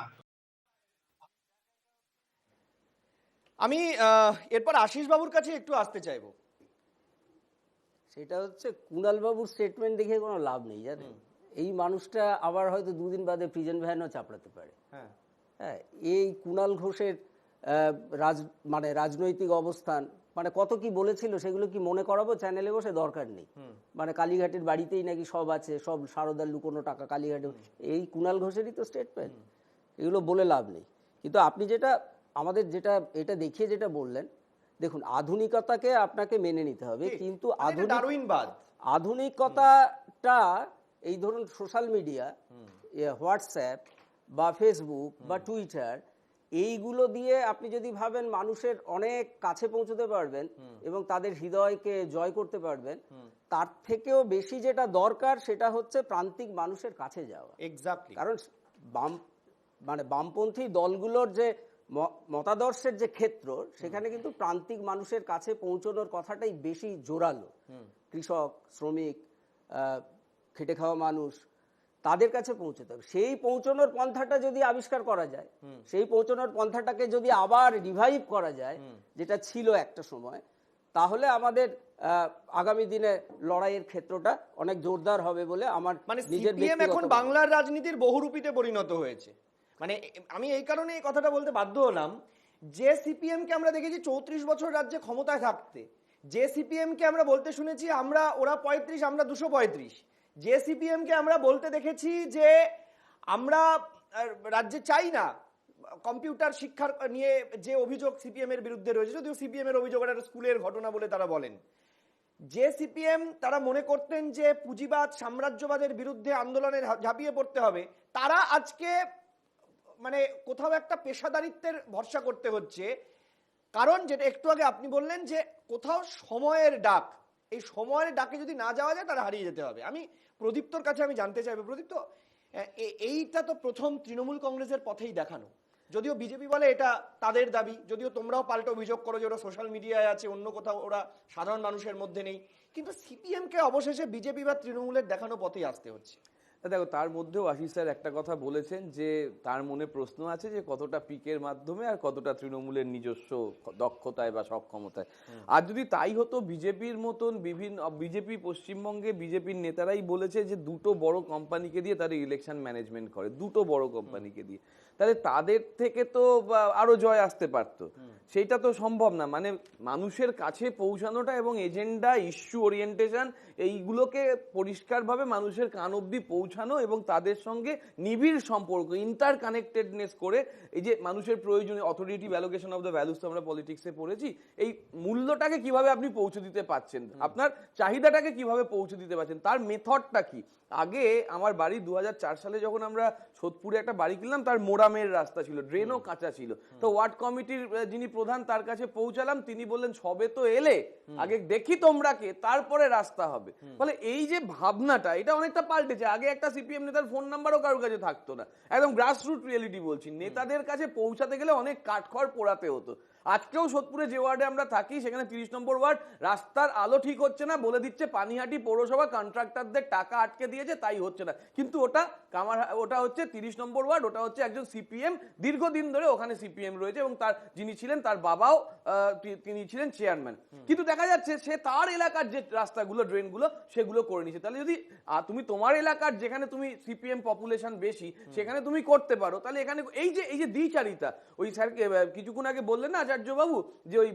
আমি এরপর আশিস বাবুর কাছে একটু আসতে চাইবো। সেটা হচ্ছে কুণাল বাবুর স্টেটমেন্ট দেখে কোনো লাভ নেই, জানেন। এই মানুষটা আবার হয়তো দুদিন বাদে প্রিজন ভ্যানও চাপড়াতে পারে। হ্যাঁ, এই কুণাল ঘোষের মানে রাজনৈতিক অবস্থান, মানে কত কি বলেছিল সেগুলো কি মনে করাবো চ্যানেলে বসে? দরকার নেই। মানে কালীঘাটের বাড়িতেই নাকি সব আছে, সব সারদার লুকোনো টাকা কালীঘাটে, এই কুণাল ঘোষেরই তো স্টেটমেন্ট। এগুলো বলে লাভ নেই। কিন্তু আপনি যেটা আমাদের যেটা এটা দেখিয়ে যেটা বললেন, দেখুন, আধুনিকতাকে আপনাকে মেনে নিতে হবে, কিন্তু আধুনিকতাটা এই ধরুন সোশ্যাল মিডিয়া, হোয়াটসঅ্যাপ বা ফেসবুক বা টুইটার, এইগুলো দিয়ে আপনি যদি ভাবেন মানুষের অনেক কাছে পৌঁছতে পারবেন এবং তাদের হৃদয়কে জয় করতে পারবেন, তার থেকেও বেশি যেটা দরকার সেটা হচ্ছে প্রান্তিক মানুষের কাছে যাওয়া। এক্স্যাক্টলি। কারণ বামপন্থী দলগুলোর যে মতাদর্শের যে ক্ষেত্র, সেখানে কিন্তু প্রান্তিক মানুষের কাছে পৌঁছানোর কথাটাই বেশি জোরালো। কৃষক, শ্রমিক, খেটে খাওয়া মানুষ, তাদের কাছে পৌঁছতে হবে। সেই পৌঁছানোর পন্থাটা যদি আবিষ্কার করা যায়, সেই পৌঁছানোর পন্থাটাকে যদি আবার রিভাইভ করা যায়, যেটা ছিল একটা সময়, তাহলে আমাদের আগামী দিনে লড়াইয়ের ক্ষেত্রটা অনেক জোরদার হবে বলে আমার নিজের ব্যক্তিগত। এখন বাংলার রাজনীতির বহুরূপীতে পরিণত হয়েছে। মানে আমি এই কারণে এই কথাটা বলতে বাধ্য হলাম, যে সিপিএম কে আমরা দেখেছি 34 বছর রাজ্যে ক্ষমতায় থাকতে, যে সিপিএম কে আমরা বলতে শুনেছি ওরা 35 আমরা 235, যে সিপিএম কে আমরা বলতে দেখেছি যে আমরা রাজ্যে চাই না কম্পিউটার শিক্ষার নিয়ে যে অভিযোগ সিপিএম এর বিরুদ্ধে রয়েছে, যদিও সিপিএম এর অভিযোগ একটা স্কুলের ঘটনা বলে তারা বলেন, যে সিপিএম তারা মনে করতেন যে পুঁজিবাদ সাম্রাজ্যবাদের বিরুদ্ধে আন্দোলনে ঝাঁপিয়ে পড়তে হবে, তারা আজকে মানে কোথাও একটা পেশাদারিত্বের ভরসা করতে হচ্ছে। কারণ যেটা একটু আগে আপনি বললেন যে কোথাও সময়ের ডাক, এই সময়ের ডাকে যদি না যাওয়া যায় তারা হারিয়ে যেতে হবে। আমি প্রদীপ্তর কাছে আমি জানতে চাইবো, প্রদীপ্ত, এইটা তো প্রথম তৃণমূল কংগ্রেসের পথেই দেখানো, যদিও বিজেপি বলে এটা তাদের দাবি, যদিও তোমরাও পাল্টা অভিযোগ করো যে ওরা সোশ্যাল মিডিয়ায় আছে, অন্য কোথাও ওরা সাধারণ মানুষের মধ্যে নেই, কিন্তু সিপিএম কে অবশেষে বিজেপি বা তৃণমূলের দেখানো পথেই আসতে হচ্ছে। দেখো, তার মধ্যেও আশিস স্যার একটা কথা বলেছেন যে তার মনে প্রশ্ন আছে যে কতটা পিকের মাধ্যমে আর কতটা তৃণমূলের নিজস্ব দক্ষতায় বা সক্ষমতায়। আর যদি তাই হতো, বিজেপির মতন বিজেপি পশ্চিমবঙ্গে বিজেপির নেতারাই বলেছে যে দুটো বড় কোম্পানিকে দিয়ে তারা ইলেকশন ম্যানেজমেন্ট করে, দুটো বড় কোম্পানিকে দিয়ে, তাহলে তাদের থেকে তো আরো জয় আসতে পারতো। সেইটা তো সম্ভব না। মানে মানুষের কাছে পৌঁছানোটা এবং এজেন্ডা, ইস্যু ওরিয়েন্টেশন, এইগুলোকে পরিষ্কারভাবে মানুষের কান অব্দি পৌঁছানো এবং তাদের সঙ্গে নিবিড় সম্পর্ক, ইন্টার কানেক্টেডনেস করে, এই যে মানুষের প্রয়োজনীয় অথরিটিভ অ্যালোকেশন অফ দ্য ভ্যালুস তো আমরা পলিটিক্সে পড়েছি, এই মূল্যটাকে কিভাবে আপনি পৌঁছে দিতে পারছেন, আপনার চাহিদাটাকে কিভাবে পৌঁছে দিতে পারছেন, তার মেথডটা কি। আগে আমার বাড়ি 2004 সালে যখন আমরা সোদপুরে একটা বাড়ি কিনলাম, তার মোরামের রাস্তা ছিল, ড্রেনও কাঁচা ছিল। তো ওয়ার্ড কমিটির যিনি প্রধান, তার কাছে পৌঁছালাম, তিনি বললেন সবে তো এলে, আগে দেখি তোমরা কে, তারপরে রাস্তা হবে। ফলে এই যে ভাবনাটা, এটা অনেকটা পাল্টেছে। আগে একটা সিপিএম নেতার ফোন নাম্বারও কারোর কাছে থাকতো না, একদম গ্রাসরুট রিয়েলিটি বলছি। নেতাদের কাছে পৌঁছাতে গেলে অনেক কাঠখড় পোড়াতে হতো। আজকেও সোদপুরে যে ওয়ার্ডে আমরা থাকি, সেখানে 30 নম্বর ওয়ার্ড, রাস্তার আলো ঠিক হচ্ছে না, বলে দিচ্ছে পানিহাটি পৌরসভা কন্ট্রাক্টরদের টাকা আটকে দিয়েছে, তাই হচ্ছে না। কিন্তু ওটা হচ্ছে 30 নম্বর ওয়ার্ড, ওটা হচ্ছে একজন সিপিএম, দীর্ঘদিন ধরে ওখানে সিপিএম রয়েছে এবং তার যিনি ছিলেন, তার বাবাও তিনি ছিলেন চেয়ারম্যান। কিন্তু দেখা যাচ্ছে সে তার এলাকার যে রাস্তাগুলো, ড্রেনগুলো, সেগুলো করে নিচ্ছে। তাহলে যদি তুমি তোমার এলাকার, যেখানে তুমি সিপিএম পপুলেশন বেশি, সেখানে তুমি করতে পারো, তাহলে এখানে এই যে দ্বিচারিতা, ওই স্যার কিছুক্ষণ আগে বললেন না আচার্যবাবু, যে ওই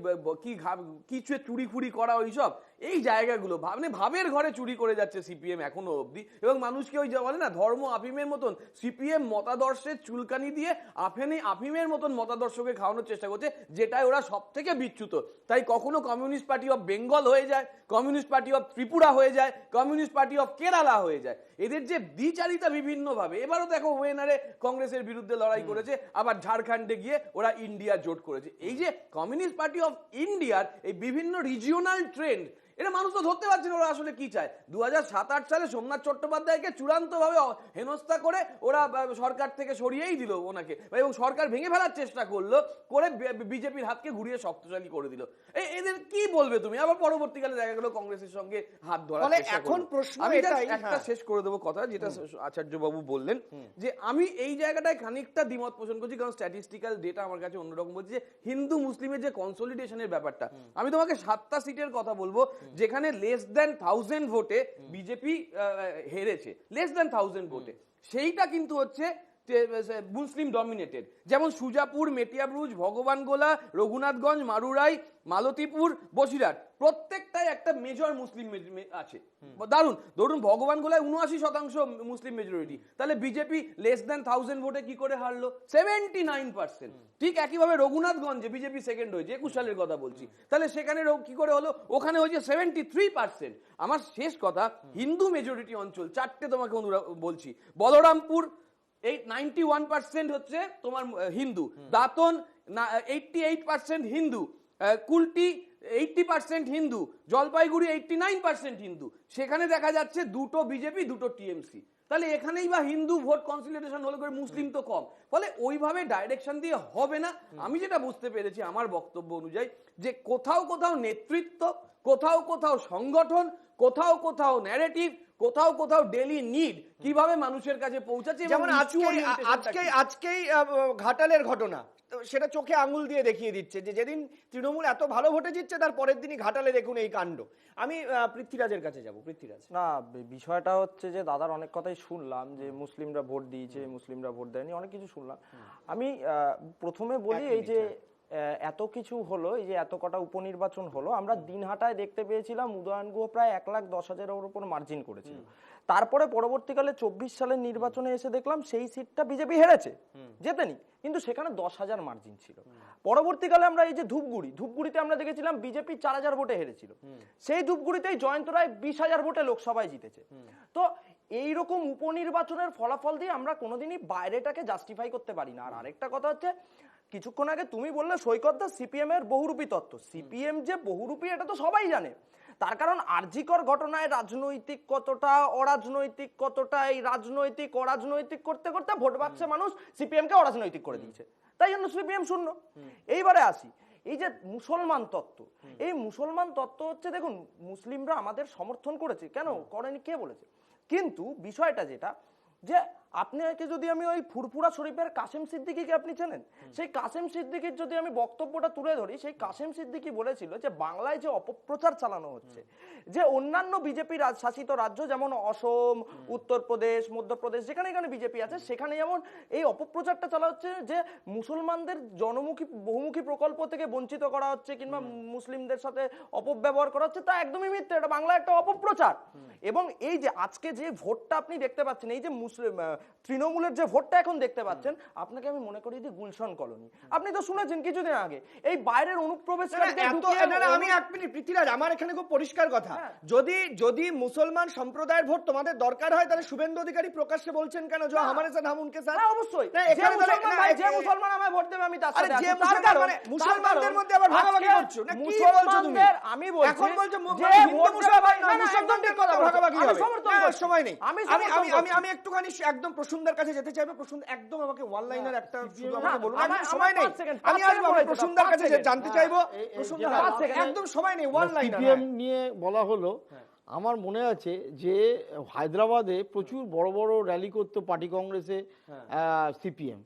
কি চুরি ফুরি করা, ওইসব এই জায়গাগুলো ভাবের ঘরে চুরি করে যাচ্ছে সিপিএম এখনো অবধি। এবং মানুষকে ওই যে বলে না, ধর্ম আফিমের মতন সিপিএম মতাদর্শের চুলকানি দিয়ে আফিমের মতন মতাদর্শকে খাওয়ানোর চেষ্টা করছে, যেটাই ওরা সব থেকে বিচ্যুত। তাই কখনো কমিউনিস্ট পার্টি অফ বেঙ্গল হয়ে যায়, কমিউনিস্ট পার্টি অফ ত্রিপুরা হয়ে যায়, কমিউনিস্ট পার্টি অফ কেরালা হয়ে যায়। এদের যে দ্বিচারিতা বিভিন্নভাবে, এবারও দেখো ওয়েনারে কংগ্রেসের বিরুদ্ধে লড়াই করেছে, আবার ঝাড়খণ্ডে গিয়ে ওরা ইন্ডিয়া জোট করেছে। এই যে কমিউনিস্ট পার্টি অফ ইন্ডিয়ার এই বিভিন্ন রিজিওনাল ট্রেন্ড, এটা মানুষ তো ধরতে পারছে না ওরা আসলে কি চায়। 2007-8 সালে সোমনাথ চট্টোপাধ্যায়কে চূড়ান্তভাবে হেনস্থা করে ওরা সরকার থেকে সরিয়েই দিল ওনাকে, এবং সরকার ভেঙে ফেলার চেষ্টা করে বিজেপির হাতকে ঘুরিয়ে শক্তিশালী করে দিল। এদের কি বলবে তুমি? আবার পরবর্তীকালে দেখা গেল কংগ্রেসের সঙ্গে হাত ধরা। এখন প্রশ্ন একটা শেষ করে দেবো কথা, যেটা আচার্যবাবু বললেন, যে আমি এই জায়গাটায় খানিকটা দ্বিমত পোষণ করছি, কারণ স্ট্যাটিস্টিক্যাল ডেটা আমার কাছে অন্যরকম বলছে। যে হিন্দু মুসলিমের যে কনসলিডেশনের ব্যাপারটা, আমি তোমাকে 7টা সিটের কথা বলবো যেখানে লেস দ্যান 1000 ভোটে বিজেপি হেরেছে, লেস দ্যান 1000 ভোটে। সেইটা কিন্তু হচ্ছে মুসলিম ডমিনেটেড, যেমন সুজাপুর, মেটিয়াবুরুজ, ভগবানগোলা, রঘুনাথগঞ্জ, মারুরাই, মালতীপুর, বসিরহাট, প্রত্যেকটাই একটা মেজর মুসলিম আছে। দারুণ, ধরুন ভগবানগোলায় 79% মুসলিম মেজরিটি, তাহলে বিজেপি লেস দ্যান 1000 ভোটে কি করে হারলো? 79%। ঠিক একইভাবে রঘুনাথগঞ্জে বিজেপি সেকেন্ড হয়েছে, 21 সালের কথা বলছি, তাহলে সেখানে কি করে হলো? ওখানে হয়েছে 73%। আমার শেষ কথা, হিন্দু মেজরিটি অঞ্চল 4টে তোমাকে বলছি। বলরামপুর 91% হচ্ছে তোমার হিন্দু, দাঁতন 88% হিন্দু, কুলটি 80% হিন্দু, জলপাইগুড়ি 89% হিন্দু। সেখানে দেখা যাচ্ছে দুটো বিজেপি, দুটো টিএমসি। তাহলে এখানেই বা হিন্দু ভোট কনসলিডেশন হলো করে, মুসলিম তো কম। ফলে ওইভাবে ডাইরেকশন দিয়ে হবে না। আমি যেটা বুঝতে পেরেছি আমার বক্তব্য অনুযায়ী, যে কোথাও কোথাও নেতৃত্ব, কোথাও কোথাও সংগঠন, কোথাও কোথাও ন্যারেটিভ, কোথাও কোথাও ডেলি নিড, কিভাবে মানুষের কাছে পৌঁছাচ্ছে। যেমন আজকেই ঘাটালের ঘটনা, সেটা চোখে আঙুল দিয়ে দেখিয়ে দিচ্ছে যে যেদিন তৃণমূল এত ভালো ভোটে জিতছে, তার পরের দিনই ঘাটালে দেখুন এই কাণ্ড। আমি পৃথ্বীরাজের কাছে যাব। পৃথ্বীরাজ, না, বিষয়টা হচ্ছে যে দাদার অনেক কথাই শুনলাম, যে মুসলিমরা ভোট দিয়েছে, মুসলিমরা ভোট দেয়নি, অনেক কিছু শুনলাম। আমি প্রথমে বলি, এই যে এত কিছু হলো, এই যে এত কটা উপনির্বাচন হলো, আমরা দিনহাটায় দেখতে পেয়েছিলাম উদয়ন গুহ প্রায় 1,10,000-এর উপর মার্জিন করেছিল। তারপরে পরবর্তীকালে 24 সালের নির্বাচনে এসে দেখলাম সেই সিটটা বিজেপি হেরেছে, জেতেনি, কিন্তু সেখানে 10,000 মার্জিন ছিল। পরবর্তীকালে আমরা এই যে ধূপগুড়িতে আমরা দেখেছিলাম বিজেপি 4,000 ভোটে হেরেছিল, সেই ধূপগুড়িতেই জয়ন্ত রায় 20,000 ভোটে লোকসভায় জিতেছে। তো এইরকম উপনির্বাচনের ফলাফল দিয়ে আমরা কোনোদিনই বাইরেটাকে জাস্টিফাই করতে পারি না। আর আরেকটা কথা হচ্ছে, কিছুক্ষণ আগে তুমি বললে সৈকতদা সিপিএম এর বহুরূপী তত্ত্ব, সিপিএম যে বহুরূপী এটা তো সবাই জানে। তার কারণ আরজিকর ঘটনায় রাজনৈতিক কতটা, অরাজনৈতিক কতটা, এই রাজনৈতিক অরাজনৈতিক করতে করতে ভোট বাক্সে মানুষ সিপিএম কে অরাজনৈতিক করে দিয়েছে, তাই জন্য সিপিএম শূন্য। এইবারে আসি, এই যে মুসলমান তত্ত্ব, এই মুসলমান তত্ত্ব হচ্ছে, দেখুন মুসলিমরা আমাদের সমর্থন করেছে, কেন করেনি কে বলেছে? কিন্তু বিষয়টা যেটা যে আপনাকে যদি আমি ওই ফুরফুরা শরীফের কাসেম সিদ্দিকীকে আপনি চেনেন, সেই কাসেম সিদ্দিকীর যদি আমি বক্তব্যটা তুলে ধরি, সেই কাসেম সিদ্দিকী বলেছিল যে বাংলায় যে অপপ্রচার চালানো হচ্ছে, যে অন্যান্য বিজেপি শাসিত রাজ্য যেমন অসম, উত্তরপ্রদেশ, মধ্যপ্রদেশ, যেখানে এখানে বিজেপি আছে সেখানে যেমন এই অপপ্রচারটা চালা হচ্ছে যে মুসলমানদের জনমুখী বহুমুখী প্রকল্প থেকে বঞ্চিত করা হচ্ছে কিংবা মুসলিমদের সাথে অপব্যবহার করা হচ্ছে, তা একদমই মিথ্যে। এটা বাংলা একটা অপপ্রচার। এবং এই যে আজকে যে ভোটটা আপনি দেখতে পাচ্ছেন, এই যে মুসলিম তৃণমূলের যে ভোটটা এখন দেখতে পাচ্ছেন, আপনাকে আমি মনে করি যে গুলশান কলোনি, আপনি তো শুনেছেন কিছুদিন আগে এই বাইরের অনুপ্রবেশকারীদের আমি এক মিনিট পৃথ্বীরাজ, আমার এখানে খুব পরিষ্কার কথা, যদি মুসলমান সম্প্রদায়ের ভোট তোমাদের দরকার হয় তাহলে শুভেন্দু অধিকারী প্রকাশ্যে বলছেন কেন যে হামারে সাথ হাম উনকে সাথ? অবশ্যই যে মুসলমান আমায় ভোট দেবে আমি তার সাথে আছি। মুসলমানদের মধ্যে আবার ভাগাভাগি করছো না, কি বলছো তুমি? আমি বলছি এখন বলছো যে হিন্দু মুসলমান না, মুসলমানদের কথা ভাগাভাগি হবে। সময় নেই। আমি একটুখানি একদম প্রসূনদার কাছে যেতে চাইবো। প্রসূন একদম আমাকে ওয়ান লাইনার একটা শুধু আমাকে বলুন, একদম সময় নেই। আমি আসবো প্রসূনদার কাছে জানতে চাইবো। একদম সময় নেই, ওয়ান লাইনার। সিপিএম নিয়ে বলা হলো, আমার মনে আছে যে হায়দ্রাবাদে প্রচুর বড় বড় র্যালি করতো পার্টি কংগ্রেসে সিপিএম।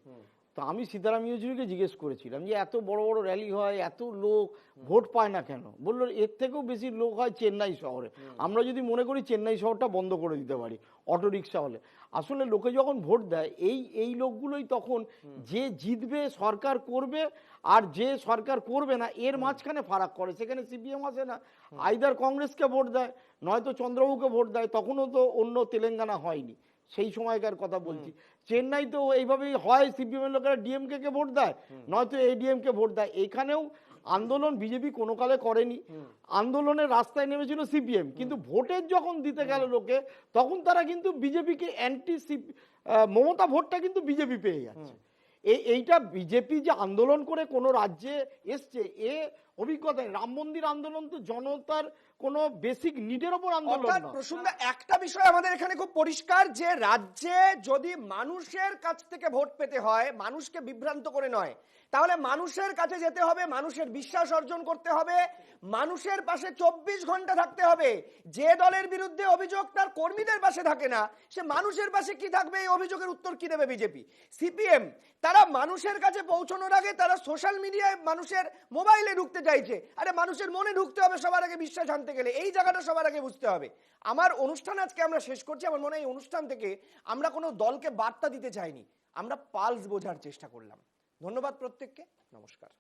তো আমি সীতারাম ইয়েচুরিকে জিজ্ঞেস করেছিলাম যে এত বড় বড় র্যালি হয়, এত লোক ভোট পায় না কেন? বললো এর থেকেও বেশি লোক হয় চেন্নাই শহরে। আমরা যদি মনে করি চেন্নাই শহরটা বন্ধ করে দিতে পারি অটো রিক্সা হলে, আসলে লোকে যখন ভোট দেয় এই লোকগুলোই তখন যে জিতবে সরকার করবে আর যে সরকার করবে না এর মাঝখানে ফারাক করে। সেখানে সিপিএম আসে না, আইদার কংগ্রেসকে ভোট দেয় নয়তো চন্দ্রবাবুকে ভোট দেয়। তখনও তো অন্য তেলেঙ্গানা হয়নি, সেই সময়কার কথা বলছি। চেন্নাই তো এইভাবেই হয়, সিপিএম এর লোকেরা ডিএমকে কে ভোট দেয় নয়তো এডিএমকে ভোট দেয়। এখানেও আন্দোলন বিজেপি কোনো কালে করেনি, আন্দোলনের রাস্তায় নেমেছিল সিপিএম, কিন্তু ভোটের যখন দিতে গেল লোকে তখন তারা কিন্তু বিজেপিকে মমতা ভোটটা কিন্তু বিজেপি পেয়ে যাচ্ছে। এইটা বিজেপি যে আন্দোলন করে কোনো রাজ্যে এসছে এ অভিজ্ঞতা নেই। রাম মন্দির আন্দোলন তো জনতার কোনো বেসিক নিডের উপর আন্দোলন না। প্রসূনদা, একটা বিষয় আমাদের এখানে খুব পরিষ্কার যে রাজ্যে যদি মানুষের কাছ থেকে ভোট পেতে হয়, মানুষকে বিভ্রান্ত করে নয়, তাহলে মানুষের কাছে যেতে হবে, মানুষের বিশ্বাস অর্জন করতে হবে, মানুষের পাশে 24 ঘন্টা থাকতে হবে। যে দলের বিরুদ্ধে অভিযোগ তার কর্মীদের পাশে থাকে না, সে মানুষের পাশে কি থাকবে? এই অভিযোগের উত্তর কি দেবে বিজেপি? সিপিএম তারা মানুষের কাছে পৌঁছানোর আগে তারা সোশ্যাল মিডিয়ায় মানুষের মোবাইলে ঢুকতে চাইছে। আরে মানুষের মনে ঢুকতে হবে সবার আগে, বিশ্বাস আনতে গেলে এই জায়গাটা সবার আগে বুঝতে হবে। আমার অনুষ্ঠান আজকে আমরা শেষ করছি। আমার মনে হয় এই অনুষ্ঠান থেকে আমরা কোনো দলকে বার্তা দিতে চাইনি, আমরা পালস বোঝার চেষ্টা করলাম। ধন্যবাদ প্রত্যেককে, নমস্কার।